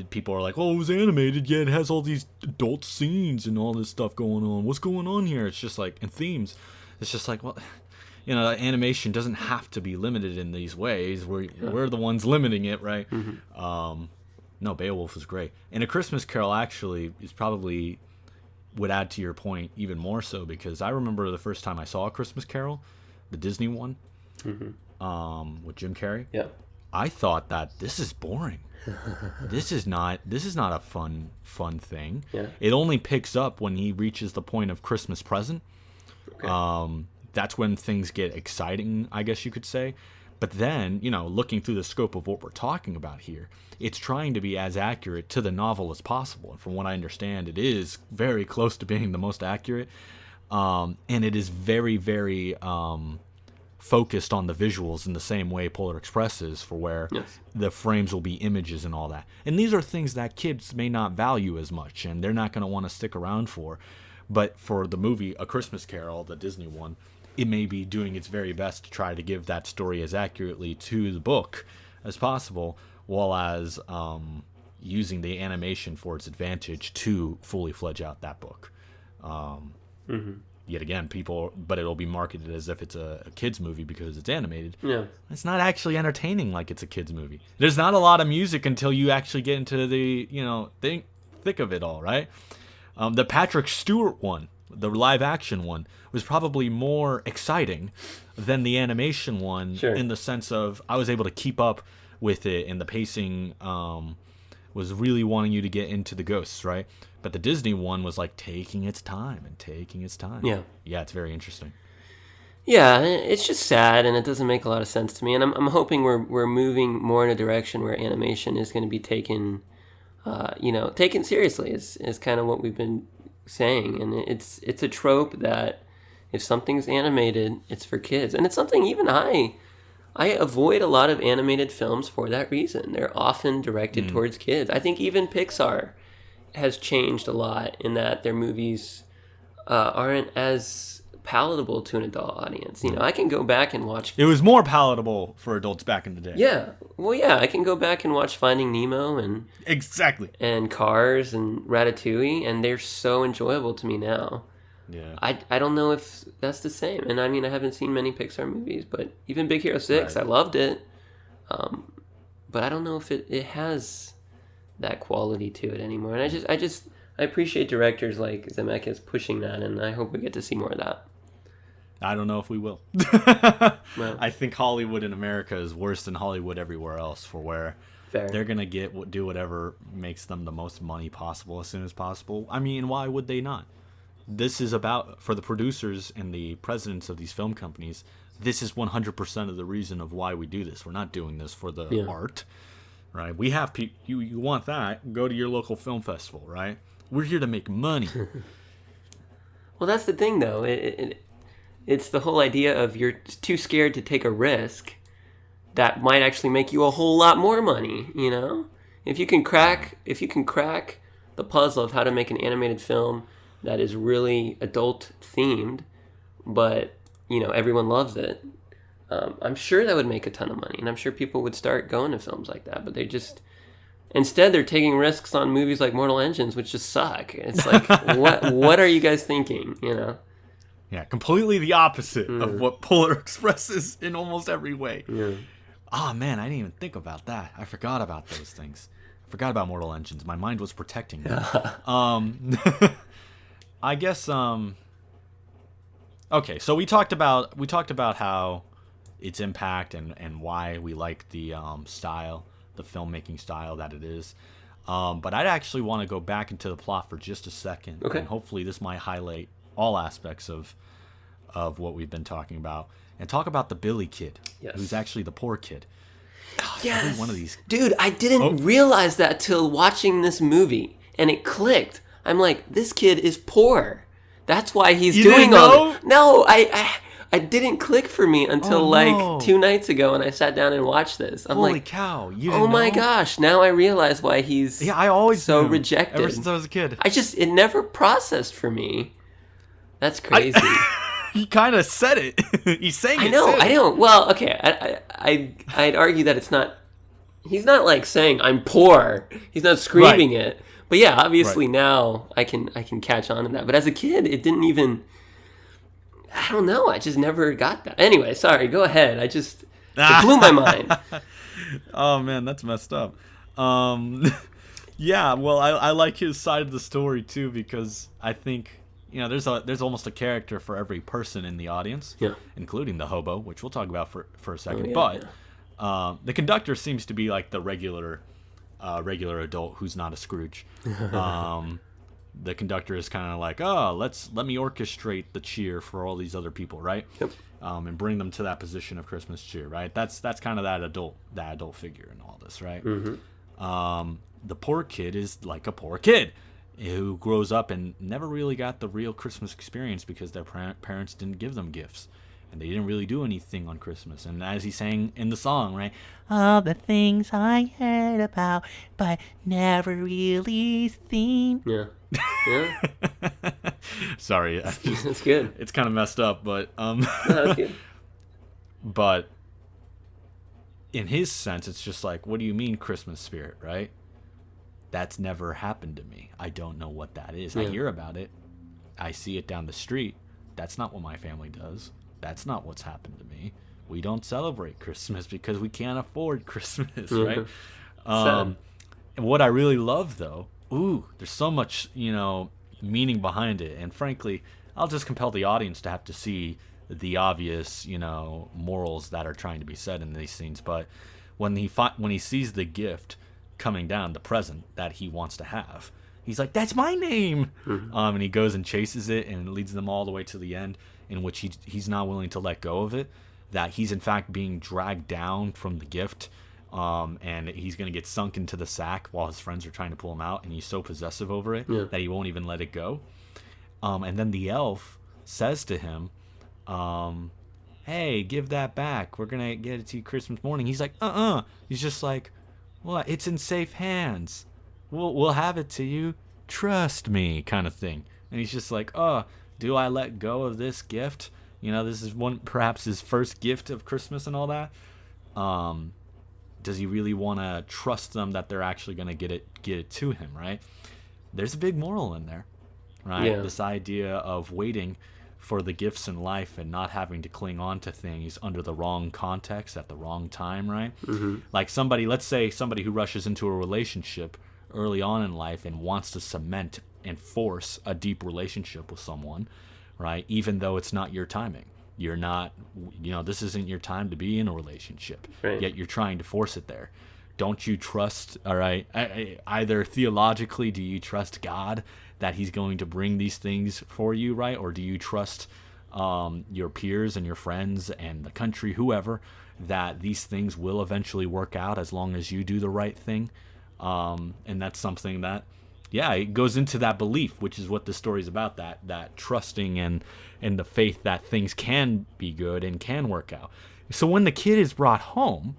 people are like, oh, it was animated, yet it has all these adult scenes and all this stuff going on. What's going on here? It's just like... And themes. It's just like, well... animation doesn't have to be limited in these ways. We're the ones limiting it, right? No, Beowulf is great. And A Christmas Carol actually is probably would add to your point even more so, because I remember the first time I saw A Christmas Carol, the Disney one, with Jim Carrey. Yeah. I thought that this is boring. This is not a fun thing. Yeah. It only picks up when he reaches the point of Christmas present. Okay. That's when things get exciting, I guess you could say. But then, looking through the scope of what we're talking about here, it's trying to be as accurate to the novel as possible. And from what I understand, it is very close to being the most accurate. And it is very, very focused on the visuals in the same way Polar Express is, for where the frames will be images and all that. And these are things that kids may not value as much, and they're not going to want to stick around for. But for the movie A Christmas Carol, the Disney one, it may be doing its very best to try to give that story as accurately to the book as possible, while as using the animation for its advantage to fully fledge out that book. yet again, but it'll be marketed as if it's a kids movie because it's animated. Yeah. It's not actually entertaining like it's a kids movie. There's not a lot of music until you actually get into the thick of it all, right? The Patrick Stewart one, the live action one, was probably more exciting than the animation one. Sure. In the sense of I was able to keep up with it, and the pacing was really wanting you to get into the ghosts, right? But the Disney one was like taking its time. Yeah. Yeah, it's very interesting. Yeah, it's just sad, and it doesn't make a lot of sense to me. And I'm hoping we're moving more in a direction where animation is going to be taken, taken seriously. Is kind of what we've been saying, and it's a trope that if something's animated, it's for kids, and it's something even I avoid a lot of animated films for that reason. They're often directed towards kids. I think even Pixar has changed a lot in that their movies aren't as palatable to an adult audience. I can go back and watch... It was more palatable for adults back in the day. Yeah. Well, yeah, I can go back and watch Finding Nemo and... Exactly. And Cars and Ratatouille, and they're so enjoyable to me now. Yeah. I don't know if that's the same. And I mean, I haven't seen many Pixar movies, but even Big Hero 6, right. I loved it. But I don't know if it has that quality to it anymore. And I appreciate directors like Zemeckis pushing that, and I hope we get to see more of that. I don't know if we will. Well, I think Hollywood in America is worse than Hollywood everywhere else, for where fair. They're going to do whatever makes them the most money possible as soon as possible. I mean, why would they not? This is about, for the producers and the presidents of these film companies, this is 100% of the reason of why we do this. We're not doing this for the art, right? We have you want that, go to your local film festival, right? We're here to make money. Well, that's the thing, though. It's the whole idea of you're too scared to take a risk that might actually make you a whole lot more money, If you can crack the puzzle of how to make an animated film that is really adult themed, but everyone loves it, I'm sure that would make a ton of money, and I'm sure people would start going to films like that. But instead they're taking risks on movies like Mortal Engines, which just suck. It's like, what are you guys thinking? Yeah, completely the opposite of what Polar Express is in almost every way. Yeah. Oh man, I didn't even think about that. I forgot about those things. I forgot about Mortal Engines. My mind was protecting me. I guess okay, so we talked about how its impact and why we like the style, the filmmaking style that it is. But I'd actually want to go back into the plot for just a second. Okay. And hopefully this might highlight all aspects of what we've been talking about, and talk about the Billy kid, who's actually the poor kid. God, yes. One of these. Dude, I didn't realize that till watching this movie, and it clicked. I'm like, this kid is poor. That's why he's doing all this. No, I didn't click for me until like 2 nights ago when I sat down and watched this. I'm Holy like, cow! You didn't know? My gosh! Now I realize why he's I always so knew, rejected ever since I was a kid. It never processed for me. That's crazy. He kind of said it. He's saying it. I know. Well, okay. I'd argue that it's not. He's not like saying I'm poor. He's not screaming it. But yeah, obviously now I can catch on to that. But as a kid, it didn't even. I don't know. I just never got that. Anyway, sorry. Go ahead. It blew my mind. Oh man, that's messed up. Yeah. Well, I like his side of the story too, because I think there's almost a character for every person in the audience, including the hobo, which we'll talk about for a second. The conductor seems to be like the regular adult who's not a Scrooge. The conductor is kind of like, let me orchestrate the cheer for all these other people, right? Yep. And bring them to that position of Christmas cheer, right? That's kind of that adult figure in all this, right? Mm-hmm. The poor kid is like a poor kid who grows up and never really got the real Christmas experience because their parents didn't give them gifts. And they didn't really do anything on Christmas. And as he sang in the song, right? All the things I heard about, but never really seen. Yeah. Yeah. Sorry. That's good. It's kind of messed up, but... No, that's good. But in his sense, it's just like, what do you mean Christmas spirit, right? That's never happened to me. I don't know what that is. I hear about it. I see it down the street. That's not what my family does. That's not what's happened to me. We don't celebrate Christmas because we can't afford Christmas, right? And what I really love, though, there's so much, meaning behind it. And frankly, I'll just compel the audience to have to see the obvious, morals that are trying to be said in these scenes. But when he sees the gift coming down, the present that he wants to have, he's like, "That's my name!" And he goes and chases it and leads them all the way to the end, in which he's not willing to let go of it. That he's in fact being dragged down from the gift, and he's going to get sunk into the sack while his friends are trying to pull him out, and he's so possessive over it that he won't even let it go. And then the elf says to him, "Hey, give that back. We're going to get it to you Christmas morning." He's like, He's just like, "Well, it's in safe hands. We'll have it to you. Trust me," kind of thing. And he's just like, do I let go of this gift? This is perhaps his first gift of Christmas and all that. Does he really want to trust them that they're actually going to get it to him, right? There's a big moral in there, right? Yeah. This idea of waiting for the gifts in life and not having to cling on to things under the wrong context at the wrong time, right? Like let's say somebody who rushes into a relationship early on in life and wants to cement and force a deep relationship with someone, right? Even though it's not your timing. You're not, this isn't your time to be in a relationship. Right. Yet you're trying to force it there. Don't you trust, all right, either theologically, do you trust God that he's going to bring these things for you, right? Or do you trust your peers and your friends and the country, whoever, that these things will eventually work out as long as you do the right thing? And that's something that, it goes into that belief, which is what the story's about, that trusting and the faith that things can be good and can work out. So when the kid is brought home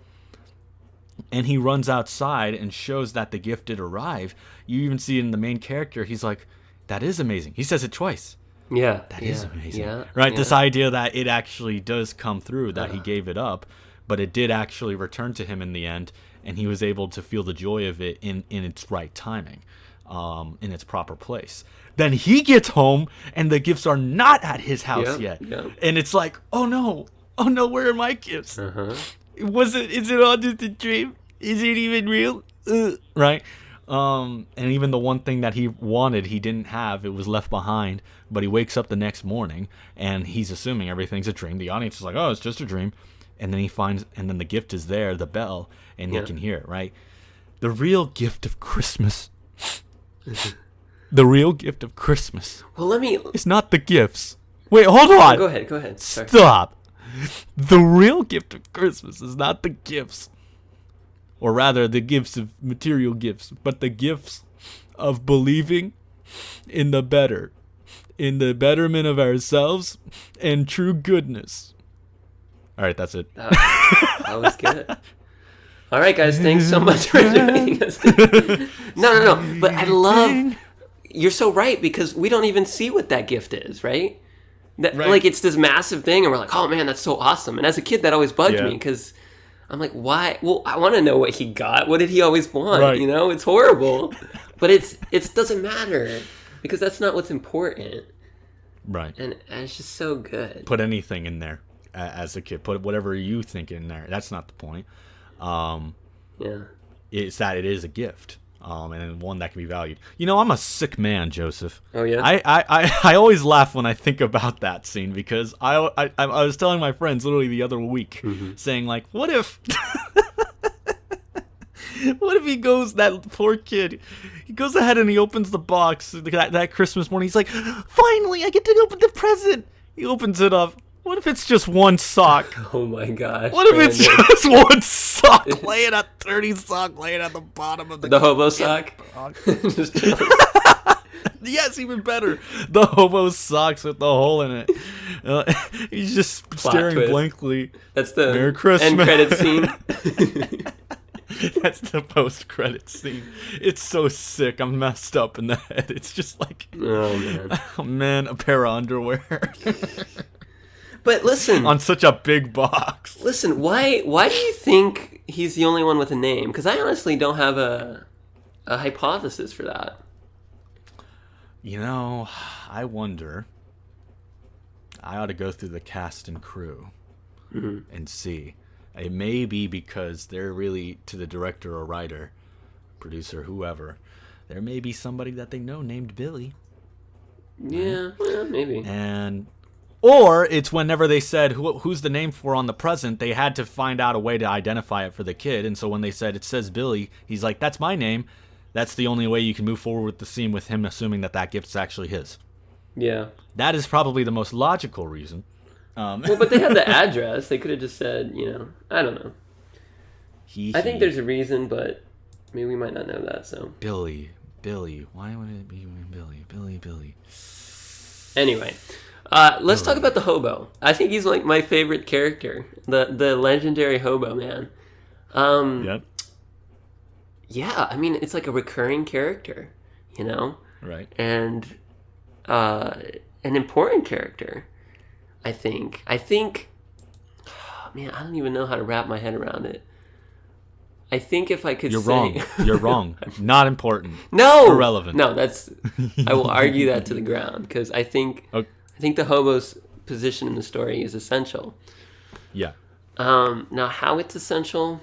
and he runs outside and shows that the gift did arrive, you even see it in the main character. He's like, "That is amazing." He says it twice. Yeah. That is amazing. Yeah. Right? Yeah. This idea that it actually does come through, that he gave it up, but it did actually return to him in the end, and he was able to feel the joy of it in its right timing. In its proper place. Then he gets home and the gifts are not at his house yet. Yeah. And it's like, oh no, where are my gifts? Is it all just a dream? Is it even real? Right? And even the one thing that he wanted, he didn't have, it was left behind, but he wakes up the next morning and he's assuming everything's a dream. The audience is like, "Oh, it's just a dream." And then and then the gift is there, the bell, and he can hear it, right? The real gift of Christmas The real gift of Christmas. Well, It's not the gifts. Wait, hold on. Go ahead. Sorry. Stop. The real gift of Christmas is not the gifts. Or rather, the gifts of material gifts. But the gifts of believing in the better. In the betterment of ourselves and true goodness. All right, that's it. That was good. All right, guys, thanks so much for joining us. No. But I love... You're so right, because we don't even see what that gift is, right? Right. Like, it's this massive thing, and we're like, "Oh, man, that's so awesome." And as a kid, that always bugged me, because I'm like, why? Well, I want to know what he got. What did he always want? Right. It's horrible. But it doesn't matter, because that's not what's important. Right. And it's just so good. Put anything in there as a kid. Put whatever you think in there. That's not the point. It's that it is a gift, and one that can be valued. I'm a sick man, Joseph. Oh yeah. I always laugh when I think about that scene, because I was telling my friends literally the other week, saying like, what if he goes, that poor kid, he goes ahead and he opens the box that Christmas morning. He's like, "Finally, I get to open the present." He opens it up. What if it's just one sock? Oh my gosh. What if it's just one sock laying a dirty sock laying at the bottom of the hobo sock? Yes, even better. The hobo socks with the hole in it. He's just plot staring twist. Blankly. That's the Merry Christmas. End credit scene. That's the post-credit scene. It's so sick. I'm messed up in the head. It's just like, oh man, a pair of underwear. But listen, on such a big box. Listen, why do you think he's the only one with a name? Because I honestly don't have a hypothesis for that. I wonder. I ought to go through the cast and crew Mm-hmm. and see. It may be because they're really, to the director or writer, producer, whoever, there may be somebody that they know named Billy. Yeah, well, maybe. Or it's whenever they said who's the name for on the present, they had to find out a way to identify it for the kid. And so when they said it says Billy, he's like, that's my name. That's the only way you can move forward with the scene, with him assuming that gift is actually his. Yeah. That is probably the most logical reason. Well, but they had the address. They could have just said, I don't know. I think there's a reason, but maybe we might not know that. So Billy. Why would it be Billy? Anyway, let's talk about the hobo. I think he's like my favorite character, the legendary hobo man. Yep. Yeah, I mean, it's like a recurring character, Right. And an important character, I think. Man, I don't even know how to wrap my head around it. I think if I could You're say... wrong. You're wrong. Not important. No! Irrelevant. No, I will argue that to the ground, because I think the hobo's position in the story is essential. Yeah. Now, how it's essential...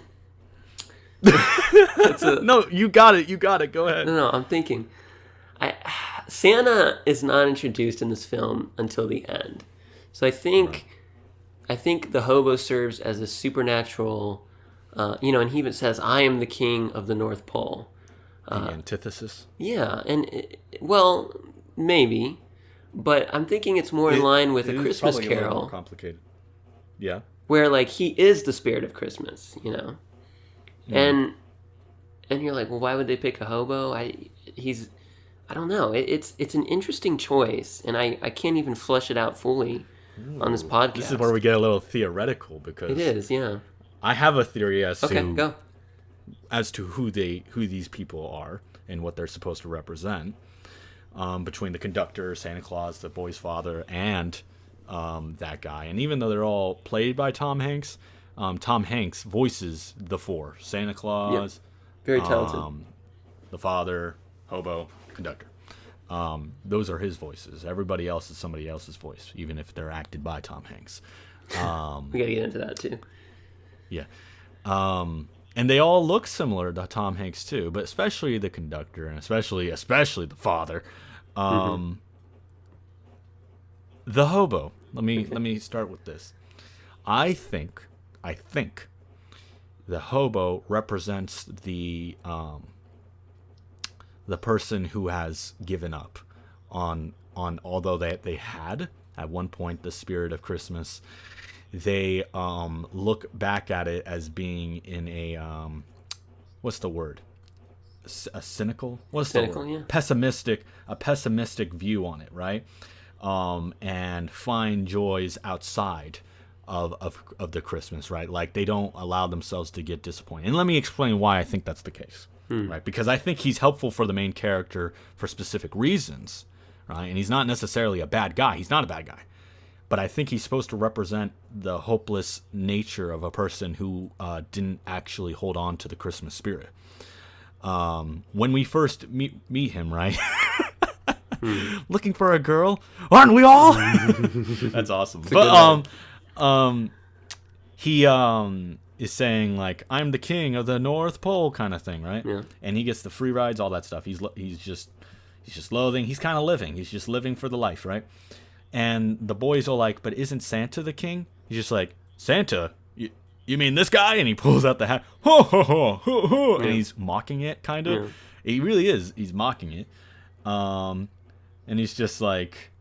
No, you got it. Go ahead. No, I'm thinking. Santa is not introduced in this film until the end. So I think the hobo serves as a supernatural... and he even says, I am the king of the North Pole. The antithesis? Yeah, well, maybe. But I'm thinking it's more in line with A Christmas Carol. A little more complicated. Yeah. Where, like, he is the spirit of Christmas, Mm. And you're like, well, why would they pick a hobo? I don't know. It's an interesting choice, and I can't even flesh it out fully on this podcast. This is where we get a little theoretical, because... It is, yeah. I have a theory as to who these people are and what they're supposed to represent, between the conductor, Santa Claus, the boy's father, and that guy. And even though they're all played by Tom Hanks voices the four: Santa Claus, very talented, the father, hobo, conductor. Those are his voices. Everybody else is somebody else's voice, even if they're acted by Tom Hanks. We gotta get into that too. Yeah. And they all look similar to Tom Hanks too, but especially the conductor, and especially the father. The hobo. Let me start with this. I think the hobo represents the person who has given up on although they had at one point the spirit of Christmas. They look back at it as being in a what's the word? A cynical? What's cynical, the word? Yeah. A pessimistic view on it, right? And find joys outside of the Christmas, right? Like they don't allow themselves to get disappointed. And let me explain why I think that's the case, right? Because I think he's helpful for the main character for specific reasons, right? And he's not necessarily a bad guy. He's not a bad guy. But I think he's supposed to represent the hopeless nature of a person who didn't actually hold on to the Christmas spirit. When we first meet him, right? Looking for a girl, aren't we all? That's awesome. But he is saying like, I'm the king of the North Pole kind of thing, right? Yeah. And he gets the free rides, all that stuff. He's just loathing. He's kind of living. He's just living for the life, right? And the boys are like, but isn't Santa the king? He's just like, Santa? You mean this guy? And he pulls out the hat. Ho, ho, ho, ho, ho. And he's mocking it, kind of. Yeah. He really is. He's mocking it. And he's just like,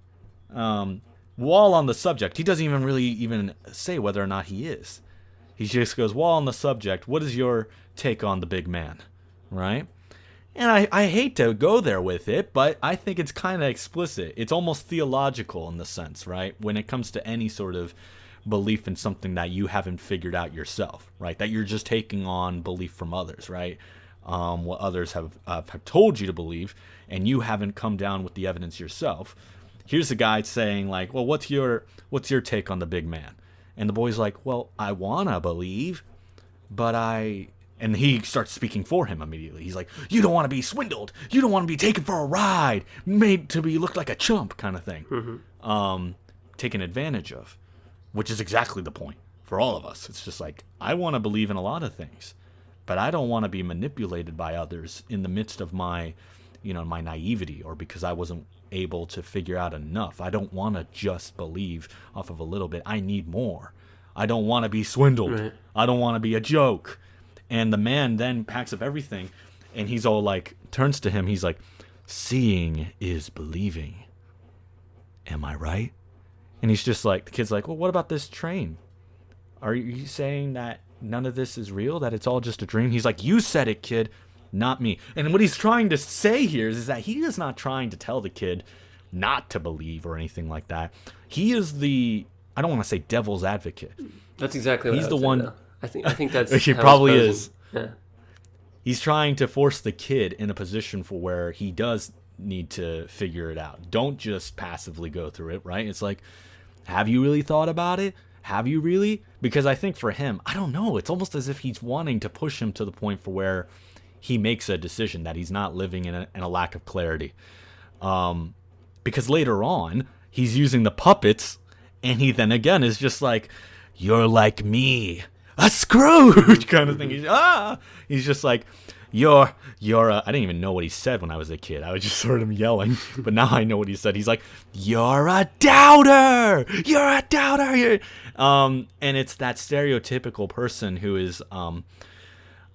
while on the subject, he doesn't even really say whether or not he is. He just goes, while on the subject, what is your take on the big man? Right? And I hate to go there with it, but I think it's kind of explicit. It's almost theological in the sense, right? When it comes to any sort of belief in something that you haven't figured out yourself, right? That you're just taking on belief from others, right? What others have told you to believe, and you haven't come down with the evidence yourself. Here's a guy saying like, well, what's your take on the big man? And the boy's like, well, I want to believe, but And he starts speaking for him immediately. He's like, you don't want to be swindled. You don't want to be taken for a ride, made to be look like a chump kind of thing. taken advantage of, which is exactly the point for all of us. It's just like, I want to believe in a lot of things, but I don't want to be manipulated by others in the midst of my, my naivety, or because I wasn't able to figure out enough. I don't want to just believe off of a little bit. I need more. I don't want to be swindled. Right. I don't want to be a joke. And the man then packs up everything, and he's all like, turns to him, he's like, seeing is believing. Am I right? And he's just like, the kid's like, well, what about this train? Are you saying that none of this is real, that it's all just a dream? He's like, you said it, kid, not me. And what he's trying to say here is that he is not trying to tell the kid not to believe or anything like that. He is the, I don't want to say devil's advocate. That's exactly what he's I the would say, one. though. I think that's he how probably it's is. Yeah. He's trying to force the kid in a position for where he does need to figure it out. Don't just passively go through it, right? It's like, have you really thought about it? Have you really? Because I think for him, I don't know, it's almost as if he's wanting to push him to the point for where he makes a decision that he's not living in a lack of clarity. Because later on, he's using the puppets, and he then again is just like, you're like me, a Scrooge kind of thing. He's just like, you're I didn't even know what he said when I was a kid. I was just heard him yelling, but now I know what he said. He's like, you're a doubter. You're a doubter. And it's that stereotypical person who is kind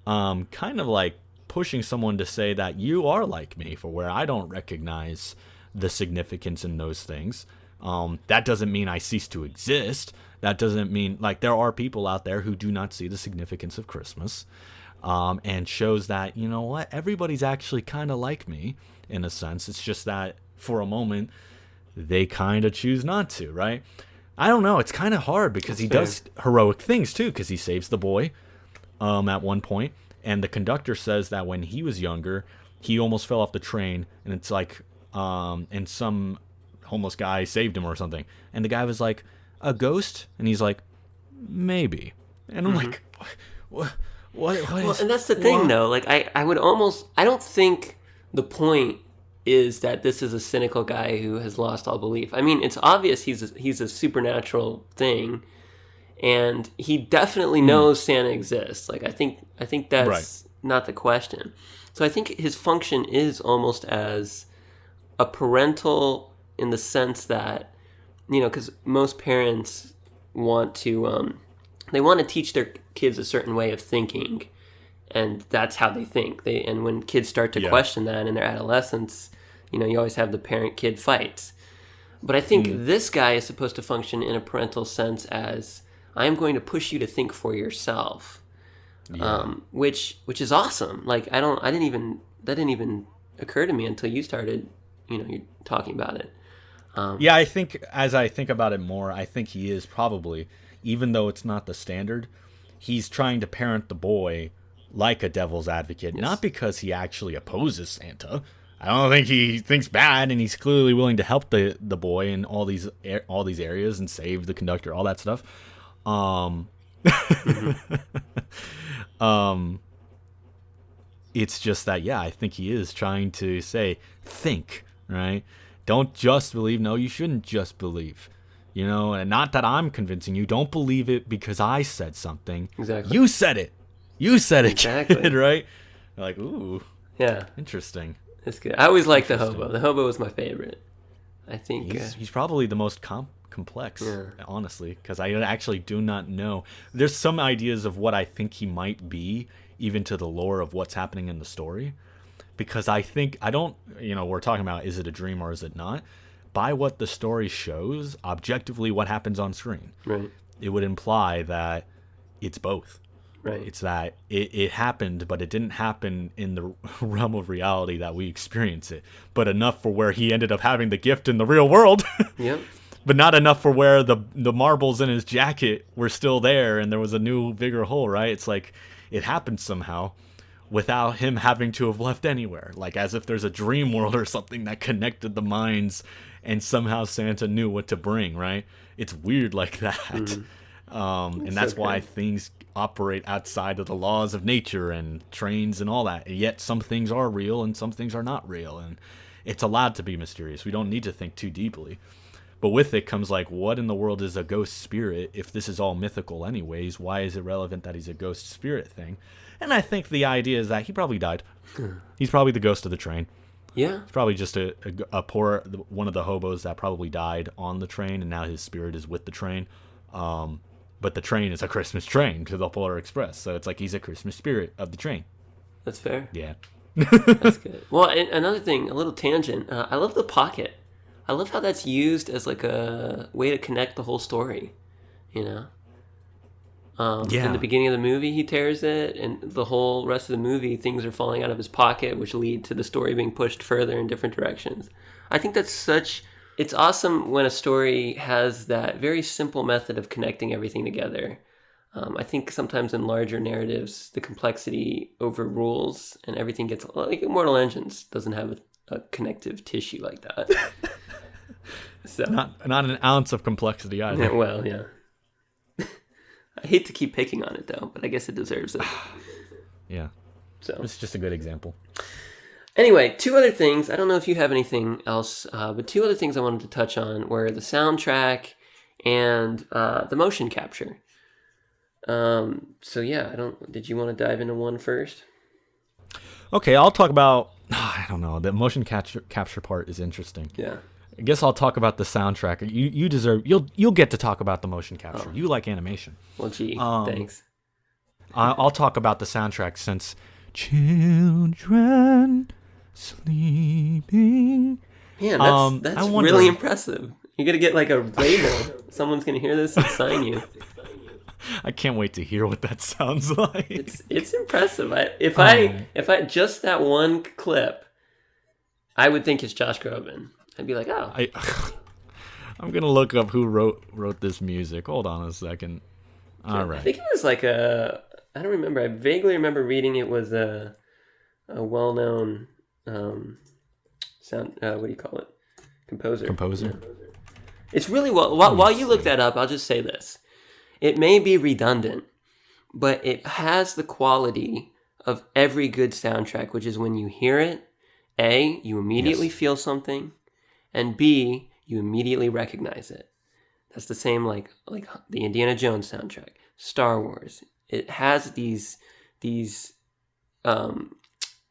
of like pushing someone to say that you are like me, for where I don't recognize the significance in those things. That doesn't mean I cease to exist. That doesn't mean, like, there are people out there who do not see the significance of Christmas, and shows that, you know what, everybody's actually kind of like me in a sense. It's just that for a moment they kind of choose not to, right? I don't know. It's kind of hard because he does heroic things too, because he saves the boy at one point, and the conductor says that when he was younger, he almost fell off the train, and it's like, and some homeless guy saved him or something, and the guy was like, a ghost? And he's like, maybe. And I'm like, what Well, and that's the thing, though. Like, I don't think the point is that this is a cynical guy who has lost all belief. I mean, it's obvious he's a supernatural thing, and he definitely knows Santa exists. Like, I think that's not the question. So I think his function is almost as a parental, in the sense that, because most parents want to, they want to teach their kids a certain way of thinking, and that's how they think. And when kids start to question that in their adolescence, you always have the parent-kid fights. But I think this guy is supposed to function in a parental sense as, I am going to push you to think for yourself, which is awesome. Like, that didn't even occur to me until you started, you're talking about it. I think as I think about it more, I think he is probably, even though it's not the standard, he's trying to parent the boy like a devil's advocate, not because he actually opposes Santa. I don't think he thinks bad, and he's clearly willing to help the boy in all these areas and save the conductor, all that stuff. It's just that, I think he is trying to say, think, right? Don't just believe. No, you shouldn't just believe. And not that I'm convincing you. Don't believe it because I said something. Exactly. You said it. You said it, exactly. Kid, right? You're like, ooh. Yeah. Interesting. That's good. I always liked the hobo. The hobo was my favorite. I think he's probably the most complex, honestly, because I actually do not know. There's some ideas of what I think he might be, even to the lore of what's happening in the story. Because we're talking about, is it a dream or is it not? By what the story shows, objectively what happens on screen, right, it would imply that it's both. Right. It's that it happened, but it didn't happen in the realm of reality that we experience it. But enough for where he ended up having the gift in the real world. Yep. But not enough for where the marbles in his jacket were still there and there was a new, bigger hole, right? It's like it happened somehow without him having to have left anywhere. Like as if there's a dream world or something that connected the minds and somehow Santa knew what to bring, right? It's weird like that. And that's why things operate outside of the laws of nature and trains and all that. And yet some things are real and some things are not real. And it's allowed to be mysterious. We don't need to think too deeply. But with it comes like, what in the world is a ghost spirit? If this is all mythical anyways, why is it relevant that he's a ghost spirit thing? And I think the idea is that he probably died. He's probably the ghost of the train. Yeah. It's probably just a poor one of the hobos that probably died on the train, and now his spirit is with the train. But the train is a Christmas train to the Polar Express, so it's like he's a Christmas spirit of the train. That's fair. Yeah. That's good. Well, and another thing, a little tangent. I love the pocket. I love how that's used as like a way to connect the whole story. You know. In the beginning of the movie, he tears it, and the whole rest of the movie, things are falling out of his pocket, which lead to the story being pushed further in different directions. I think that's it's awesome when a story has that very simple method of connecting everything together. I think sometimes in larger narratives, the complexity overrules, and everything gets, like Immortal Engines doesn't have a connective tissue like that. So Not an ounce of complexity either. yeah, well, yeah. I hate to keep picking on it though, but I guess it deserves it. Yeah. So It's just a good example. anyway, two other things. I don't know if you have anything else, but two other things I wanted to touch on were the soundtrack and the motion capture. So yeah, did you want to dive into one first? Okay, I'll talk about, I don't know, the motion capture part is interesting. Yeah. I guess I'll talk about the soundtrack. You'll get to talk about the motion capture. You like animation. Well, gee, thanks. I'll talk about the soundtrack since children sleeping. Man, that's really impressive. You're going to get like a label. Someone's going to hear this and sign you. I can't wait to hear what that sounds like. It's impressive. If I just that one clip, I would think it's Josh Groban. I'd be like, oh. I'm gonna look up who wrote this music. Hold on a second. All right. I think it was like I don't remember. I vaguely remember reading it was a well-known sound. What do you call it? Composer. Yeah. It's really while you look that up, I'll just say this. It may be redundant, but it has the quality of every good soundtrack, which is when you hear it, A, you immediately feel something, and B, you immediately recognize it. That's the same like the Indiana Jones soundtrack, Star Wars. It has these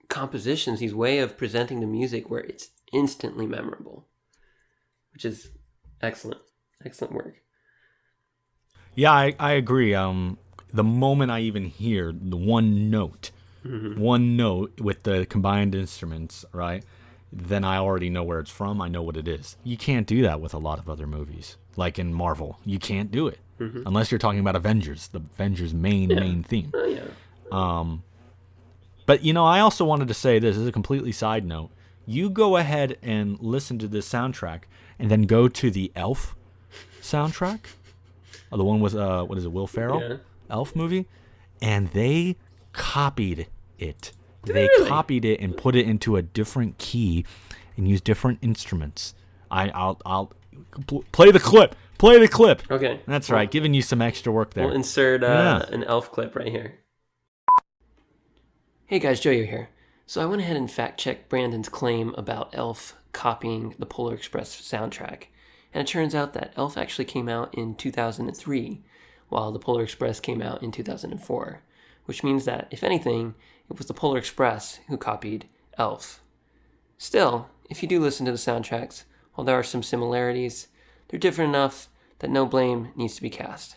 compositions, these way of presenting the music where it's instantly memorable, which is excellent work. Yeah, I agree. The moment I even hear the one note with the combined instruments, right? Then I already know where it's from. I know what it is. You can't do that with a lot of other movies. Like in Marvel, you can't do it. Unless you're talking about Avengers, the Avengers main theme. But, I also wanted to say this as a completely side note. You go ahead and listen to this soundtrack and then go to the Elf soundtrack. The one with, what is it, Will Ferrell? Yeah. Elf movie. And they copied it. They Really? copied it and put it into a different key and used different instruments. I'll play the clip. Play the clip. Okay. That's right. Giving you some extra work there. We'll insert an Elf clip right here. Hey guys, Joyo here. So I went ahead and fact-checked Brandon's claim about Elf copying the Polar Express soundtrack. And it turns out that Elf actually came out in 2003, while the Polar Express came out in 2004. Which means that, if anything, it was the Polar Express who copied Elf. Still, if you do listen to the soundtracks, while there are some similarities, they're different enough that no blame needs to be cast.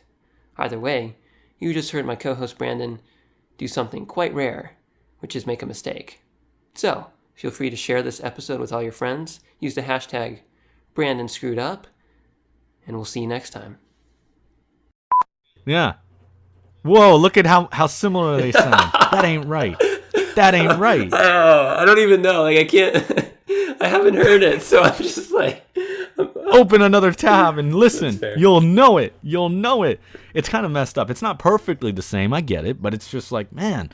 Either way, you just heard my co-host Brandon do something quite rare, which is make a mistake. So, feel free to share this episode with all your friends, use the hashtag #BrandonScrewedUp, and we'll see you next time. Yeah. Whoa, look at how similar they sound. That ain't right. That ain't right. I don't even know. Like, I can't... I haven't heard it, so I'm just like... Open another tab and listen. That's fair. You'll know it. You'll know it. It's kind of messed up. It's not perfectly the same. I get it. But it's just like, man,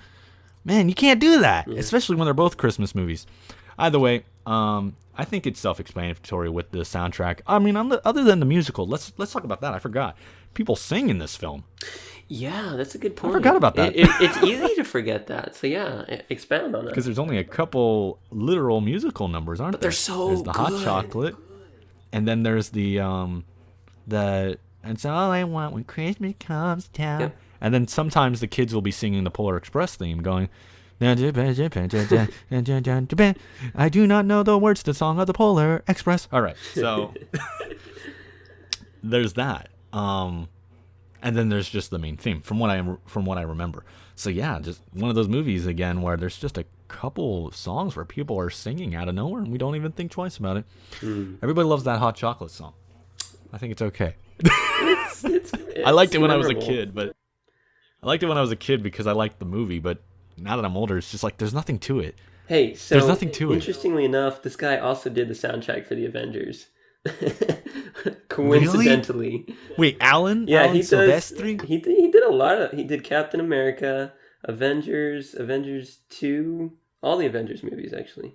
you can't do that. Yeah. Especially when they're both Christmas movies. Either way, I think it's self-explanatory with the soundtrack. I mean, other than the musical, let's talk about that. I forgot. People sing in this film. Yeah, that's a good point. I forgot about that. It's easy to forget that. So yeah, expound on that. Because there's only a couple literal musical numbers, aren't there? But they're so There's the good. Hot Chocolate. and then there's the "It's all I want when Christmas comes down." Yep. And then sometimes the kids will be singing the Polar Express theme, going, "I do not know the words to the song of the Polar Express." All right, so there's that. And then there's just the main theme from what I remember. So yeah, just one of those movies again where there's just a couple of songs where people are singing out of nowhere and we don't even think twice about it. Everybody loves that Hot Chocolate song. I think it's okay. I liked it when I was a kid, but I liked it when I was a kid because I liked the movie. But now that I'm older, it's just like there's nothing to it. Hey, so there's nothing to it. Interestingly enough, this guy also did the soundtrack for the Avengers. Coincidentally. Really? Wait, Alan? Yeah, Alan he Silvestri? does. He did a lot of. He did Captain America, Avengers 2, all the Avengers movies actually.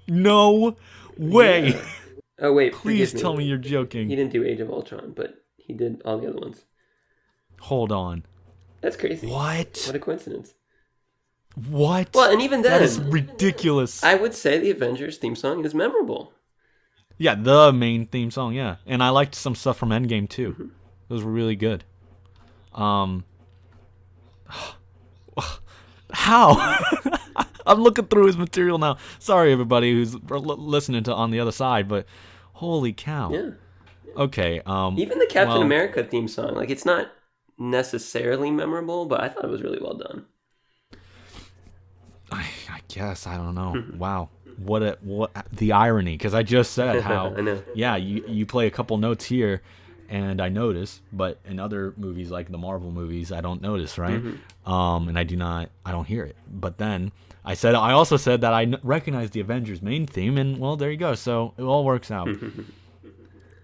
No way. Yeah. Oh wait, please tell me you're joking. He didn't do Age of Ultron, but he did all the other ones. Hold on. That's crazy. What? What a coincidence. What? Well, and even then, that is ridiculous. I would say the Avengers theme song is memorable. Yeah, the main theme song, yeah. And I liked some stuff from Endgame too. Mm-hmm. Those were really good. How? I'm looking through his material now. Sorry, everybody who's listening to On the Other Side, but holy cow. Yeah. Okay. Even the Captain America theme song, like it's not necessarily memorable, but I thought it was really well done. I guess I don't know. Wow. What the irony, because I just said how I know. Yeah, you play a couple notes here and I notice, but in other movies like the Marvel movies I don't notice, right? And I don't hear it. But then I also said that I recognize the Avengers main theme, and well, there you go. So it all works out.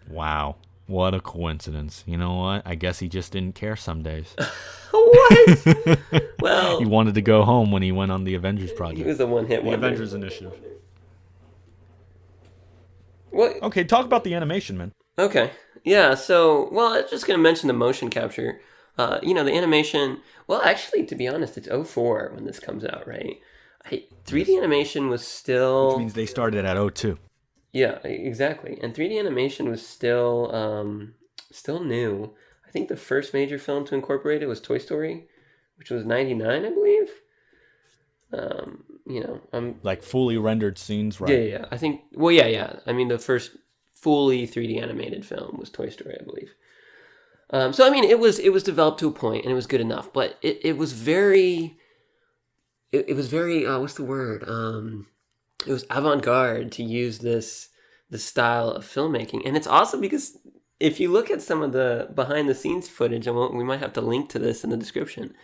Wow. What a coincidence. You know what? I guess he just didn't care some days. What? Well, he wanted to go home when he went on the Avengers project. He was a one-hit wonder. The Avengers Initiative. What? Okay, talk about the animation, man. Okay. Yeah, so, well, I'm just going to mention the motion capture. The animation, well, actually, to be honest, it's 2004 when this comes out, right? 3D animation was still... Which means they started at 2002. Yeah, exactly. And 3D animation was still new. I think the first major film to incorporate it was Toy Story, which was 99, I believe. Like fully rendered scenes, right? Yeah. I think, well, yeah. I mean, the first fully 3D animated film was Toy Story, I believe. So, I mean, it was developed to a point, and it was good enough, but it was very, what's the word? It was avant-garde to use this style of filmmaking. And it's awesome because if you look at some of the behind-the-scenes footage, and we might have to link to this in the description,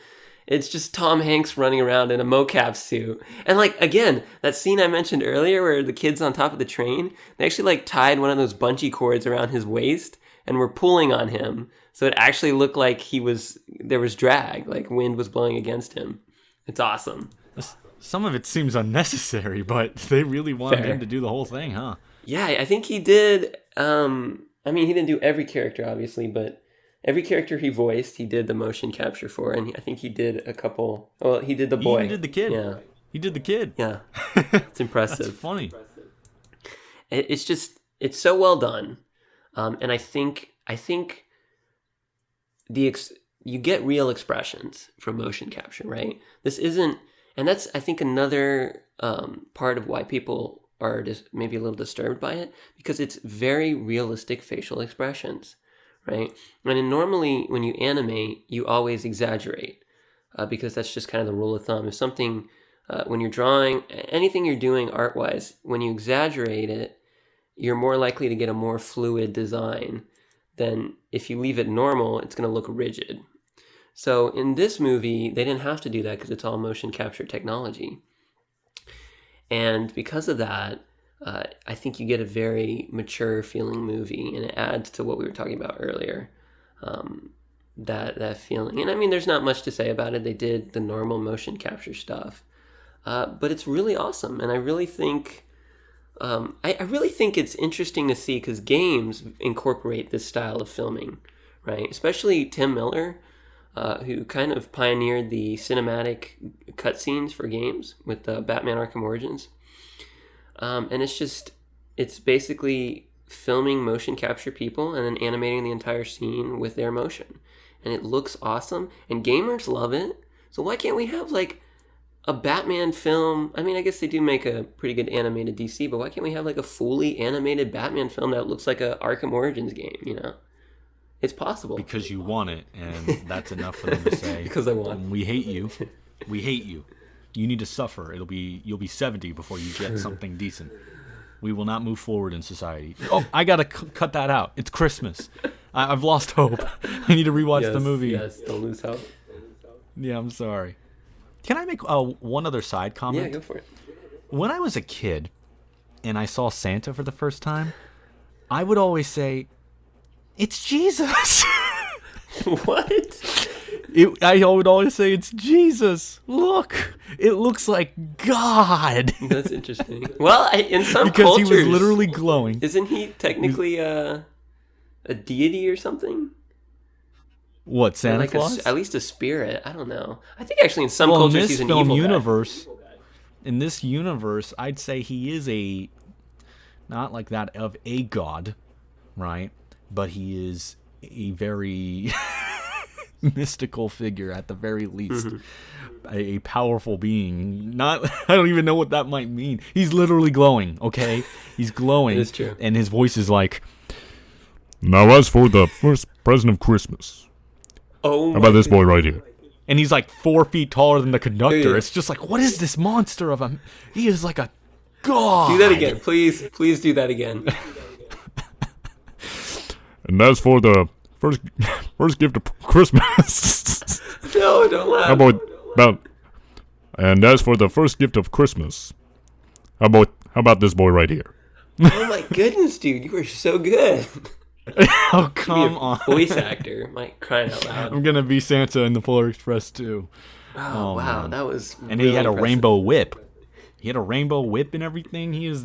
it's just Tom Hanks running around in a mocap suit. And, like, again, that scene I mentioned earlier where the kid's on top of the train, they actually, like, tied one of those bungee cords around his waist and were pulling on him. So it actually looked like there was drag, like wind was blowing against him. It's awesome. Some of it seems unnecessary, but they really wanted him to do the whole thing, huh? Yeah, I think he did. He didn't do every character, obviously, but every character he voiced, he did the motion capture for, and I think he did a couple. Well, he did the boy. He did the kid. Yeah, he did the kid. Yeah, it's impressive. That's funny. It's so well done, and I think you get real expressions from motion capture, right? This isn't, and that's I think another part of why people are just maybe a little disturbed by it, because it's very realistic facial expressions, right? And normally when you animate, you always exaggerate because that's just kind of the rule of thumb. If something, when you're drawing, anything you're doing art-wise, when you exaggerate it, you're more likely to get a more fluid design than if you leave it normal, it's going to look rigid. So in this movie, they didn't have to do that because it's all motion capture technology. And because of that, I think you get a very mature feeling movie, and it adds to what we were talking about earlier, that feeling. And I mean, there's not much to say about it. They did the normal motion capture stuff, but it's really awesome. And I really think, I really think it's interesting to see because games incorporate this style of filming, right? Especially Tim Miller, who kind of pioneered the cinematic cutscenes for games with Batman Arkham Origins. And it's just, it's basically filming motion capture people and then animating the entire scene with their motion. And it looks awesome, and gamers love it. So why can't we have like a Batman film? I mean, I guess they do make a pretty good animated DC, but why can't we have like a fully animated Batman film that looks like a Arkham Origins game, you know? It's possible. Because you want it, and that's enough for them to say. Because I want. We hate you. We hate you. You need to suffer. You'll be 70 before you get something decent. We will not move forward in society. Oh, I gotta cut that out. It's Christmas. I've lost hope. I need to rewatch the movie. Yes, don't lose hope. Yeah, I'm sorry. Can I make one other side comment? Yeah, go for it. When I was a kid and I saw Santa for the first time, I would always say, "It's Jesus." What? I would always say, "It's Jesus. Look, it looks like God." That's interesting. Well, in some because cultures, he was literally glowing. Isn't he technically a deity or something? What, Santa like Claus? At least a spirit. I don't know. I think actually in some cultures he's an evil guy. In this universe, I'd say he is not like that of a god, right? But he is a very mystical figure at the very least. A powerful being. I don't even know what that might mean. He's literally glowing, okay? He's glowing. It's true. And his voice is like, "Now as for the first present of Christmas, oh, how about this boy right here?" and he's like 4 feet taller than the conductor. Yeah. It's just like, what is this monster of a... He is like a god. Do that again. Please do that again. And as for the first gift of Christmas, No, don't laugh. how about and as for the first gift of Christmas, how about this boy right here? Oh my goodness, dude. You were so good. Oh, come on. Voice actor. Mike, crying out loud. I'm going to be Santa in the Polar Express, too. Oh, wow. man. That was And really he had a impressive. rainbow whip. He had a rainbow whip and everything. He is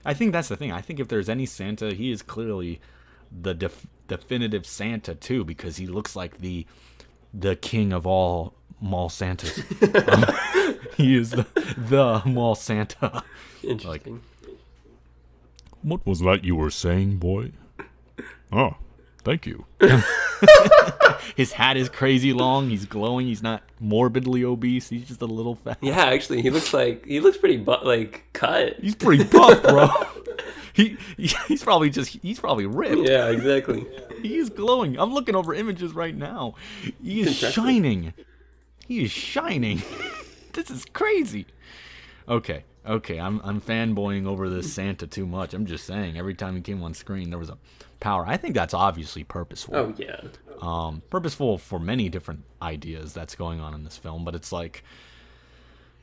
I think that's the thing. I think if there's any Santa, he is clearly the definitive Santa, too, because he looks like the king of all mall Santas. He is the mall Santa. Interesting. What was that you were saying, boy? Oh, thank you. His hat is crazy long. He's glowing. He's not morbidly obese. He's just a little fat. Yeah, actually, he looks pretty cut. He's pretty buff, bro. He's probably ripped. Yeah, exactly. He is glowing. I'm looking over images right now. He is shining. He is shining. This is crazy. Okay. I'm fanboying over this Santa too much. I'm just saying, every time he came on screen, there was a power. I think that's obviously purposeful. Oh yeah. Purposeful for many different ideas that's going on in this film, but it's like,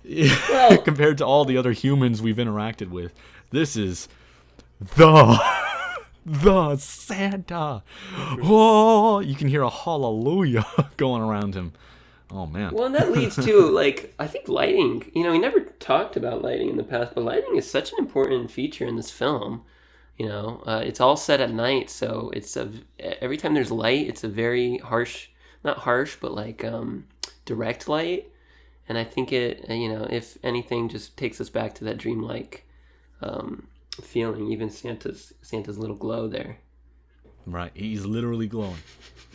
Well, compared to all the other humans we've interacted with, this is the Santa. Oh, you can hear a hallelujah going around him. Oh man. well, and that leads to like I think lighting. You know, we never talked about lighting in the past, but lighting is such an important feature in this film. You know, it's all set at night, so every time there's light, it's a very not harsh, but like direct light. And I think it, if anything, just takes us back to that dreamlike feeling. Even Santa's little glow there. Right, he's literally glowing.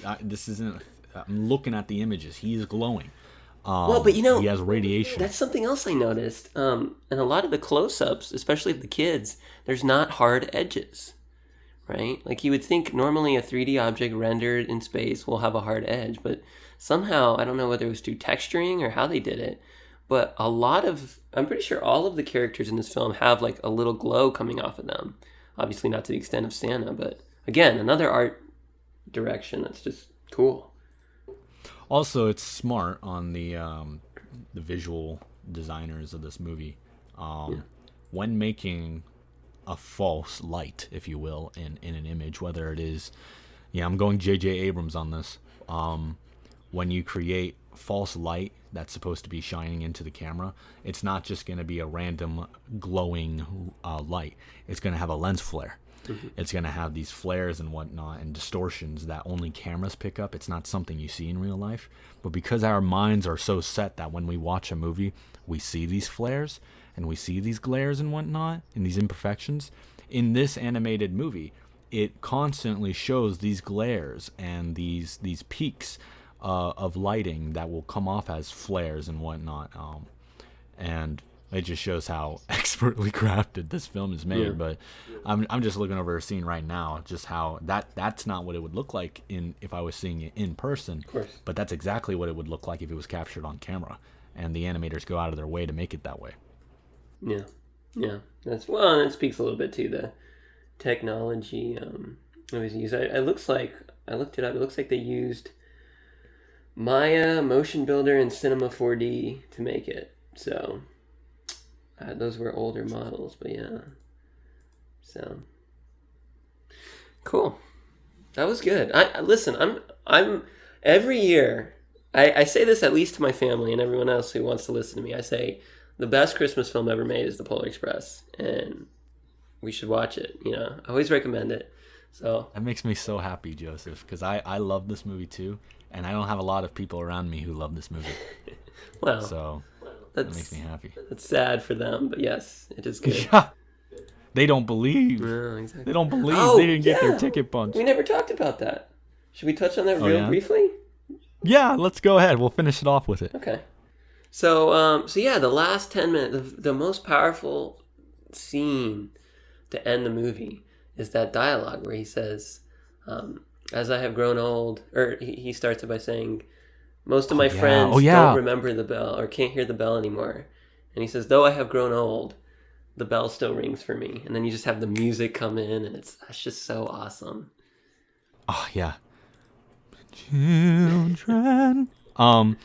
I'm looking at the images. He is glowing. Well, but he has radiation. That's something else I noticed. And a lot of the close-ups, especially of the kids, there's not hard edges, right? Like you would think normally a 3D object rendered in space will have a hard edge, but somehow, I don't know whether it was through texturing or how they did it, but I'm pretty sure all of the characters in this film have like a little glow coming off of them. Obviously not to the extent of Santa, but again, another art direction that's just cool. Also, it's smart on the visual designers of this movie. When making a false light, if you will, in an image, whether it is, I'm going J.J. Abrams on this. When you create false light that's supposed to be shining into the camera, it's not just going to be a random glowing light. It's going to have a lens flare. Mm-hmm. It's going to have these flares and whatnot and distortions that only cameras pick up. It's not something you see in real life. But because our minds are so set that when we watch a movie, we see these flares and we see these glares and whatnot and these imperfections, in this animated movie, it constantly shows these glares and these peaks of lighting that will come off as flares and whatnot. And it just shows how expertly crafted this film is made. Yeah. But I'm just looking over a scene right now, just how that's not what it would look like if I was seeing it in person. Of course. But that's exactly what it would look like if it was captured on camera. And the animators go out of their way to make it that way. Yeah. And it speaks a little bit to the technology that was used. It looks like, I looked it up, it looks like they used Maya, Motion Builder, and Cinema 4D to make it. So those were older models, but yeah. So cool. That was good. I'm every year I say this at least to my family and everyone else who wants to listen to me. I say the best Christmas film ever made is The Polar Express, and we should watch it. I always recommend it. So that makes me so happy, Joseph, because I love this movie too, and I don't have a lot of people around me who love this movie. Well, so that makes me happy. It's sad for them, but yes, it is good. Yeah. They don't believe. No, exactly. They don't believe they didn't get their ticket punched. We never talked about that. Should we touch on that real briefly? Yeah, let's go ahead. We'll finish it off with it. Okay. So yeah, the last 10 minutes, the most powerful scene to end the movie is that dialogue where he says, as I have grown old, or he starts it by saying, most of my friends don't remember the bell or can't hear the bell anymore. And he says, though I have grown old, the bell still rings for me. And then you just have the music come in, and that's just so awesome. Oh, yeah. Children. No,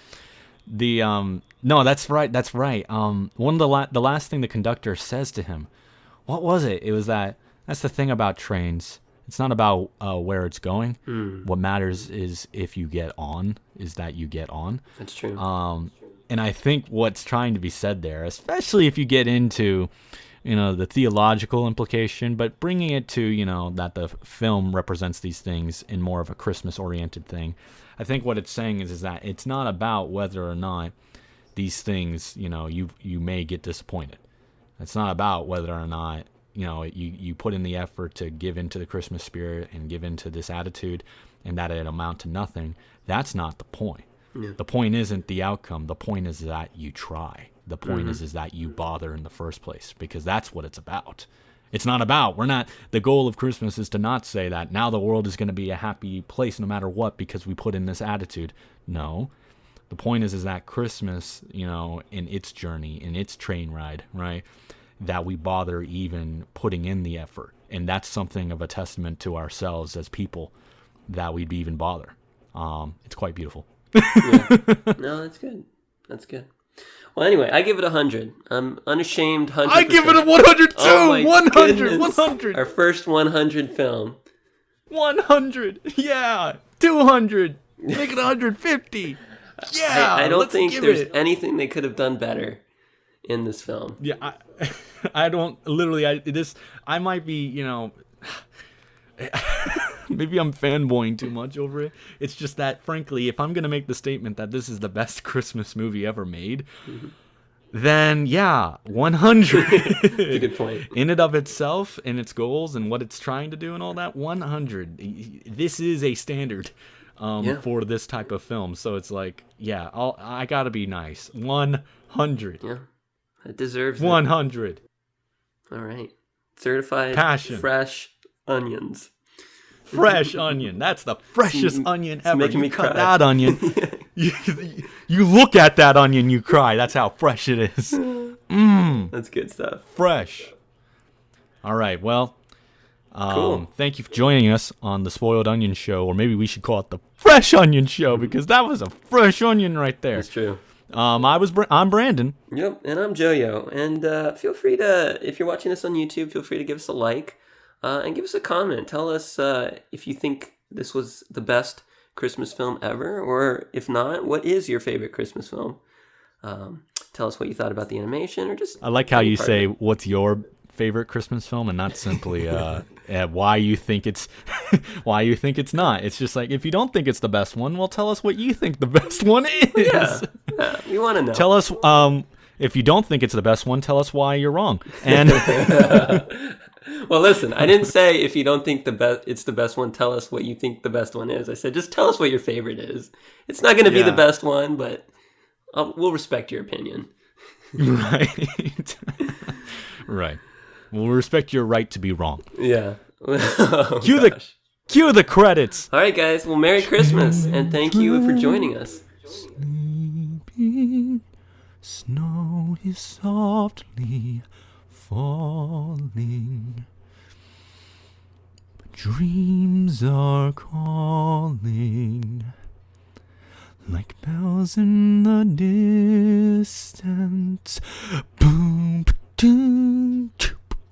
that's right. One of the last thing the conductor says to him, what was it? It was that's the thing about trains. It's not about where it's going. What matters is if you get on, is that you get on. That's true. And I think what's trying to be said there, especially if you get into, the theological implication, but bringing it to, that the film represents these things in more of a Christmas-oriented thing. I think what it's saying is that it's not about whether or not these things, you may get disappointed. It's not about whether or not, you put in the effort to give into the Christmas spirit and give into this attitude and that it amount to nothing. That's not the point. Yeah. The point isn't the outcome. The point is that you try. The point is that you bother in the first place, because that's what it's about. It's not about, the goal of Christmas is to not say that now the world is going to be a happy place no matter what because we put in this attitude. No. The point is that Christmas, in its journey, in its train ride, right, that we bother even putting in the effort. And that's something of a testament to ourselves as people, that we'd even bother. It's quite beautiful. Yeah. No, that's good. That's good. Well, anyway, I give it 100. I'm unashamed 100%. I give it a 100 too. Oh 100. Goodness. 100. Our first 100 film. 100. Yeah. 200. Make it 150. Yeah. I don't think there's anything they could have done better in this film. Yeah. I don't literally. I might be. Maybe I'm fanboying too much over it. It's just that, frankly, if I'm going to make the statement that this is the best Christmas movie ever made, then, yeah, 100. That's a good point. In and of itself, and its goals, and what it's trying to do and all that, 100. This is a standard for this type of film. So it's like, yeah, I got to be nice. 100. Yeah, it deserves 100. All right. Certified Passion. Fresh onions. Fresh onion. That's the freshest onion ever. Making you me cut cry. that onion. you look at that onion, you cry. That's how fresh it is. That's good stuff. Fresh. All right. Well, Cool. Thank you for joining us on the Spoiled Onion Show, or maybe we should call it the Fresh Onion Show, because that was a fresh onion right there. That's true. I'm Brandon. Yep, and I'm Joyo. And feel free to, if you're watching this on YouTube, feel free to give us a like and give us a comment. Tell us if you think this was the best Christmas film ever, or if not, what is your favorite Christmas film? Tell us what you thought about the animation, or just... I like how you say, what's your favorite Christmas film, and not simply why you think it's why you think it's not. It's just like, if you don't think it's the best one, well, tell us what you think the best one is. Yeah, we want to know. Tell us if you don't think it's the best one, tell us why you're wrong. And Well, listen, I didn't say if you don't think it's the best one, tell us what you think the best one is. I said just tell us what your favorite is. It's not going to be the Yeah. best one, but we'll respect your opinion. Right. Right. We'll respect your right to be wrong. Yeah. Oh, Cue gosh. the credits. All right, guys. Well, Merry Christmas, and thank you for joining us. Sleeping, snow is softly falling. Dreams are calling like bells in the distance.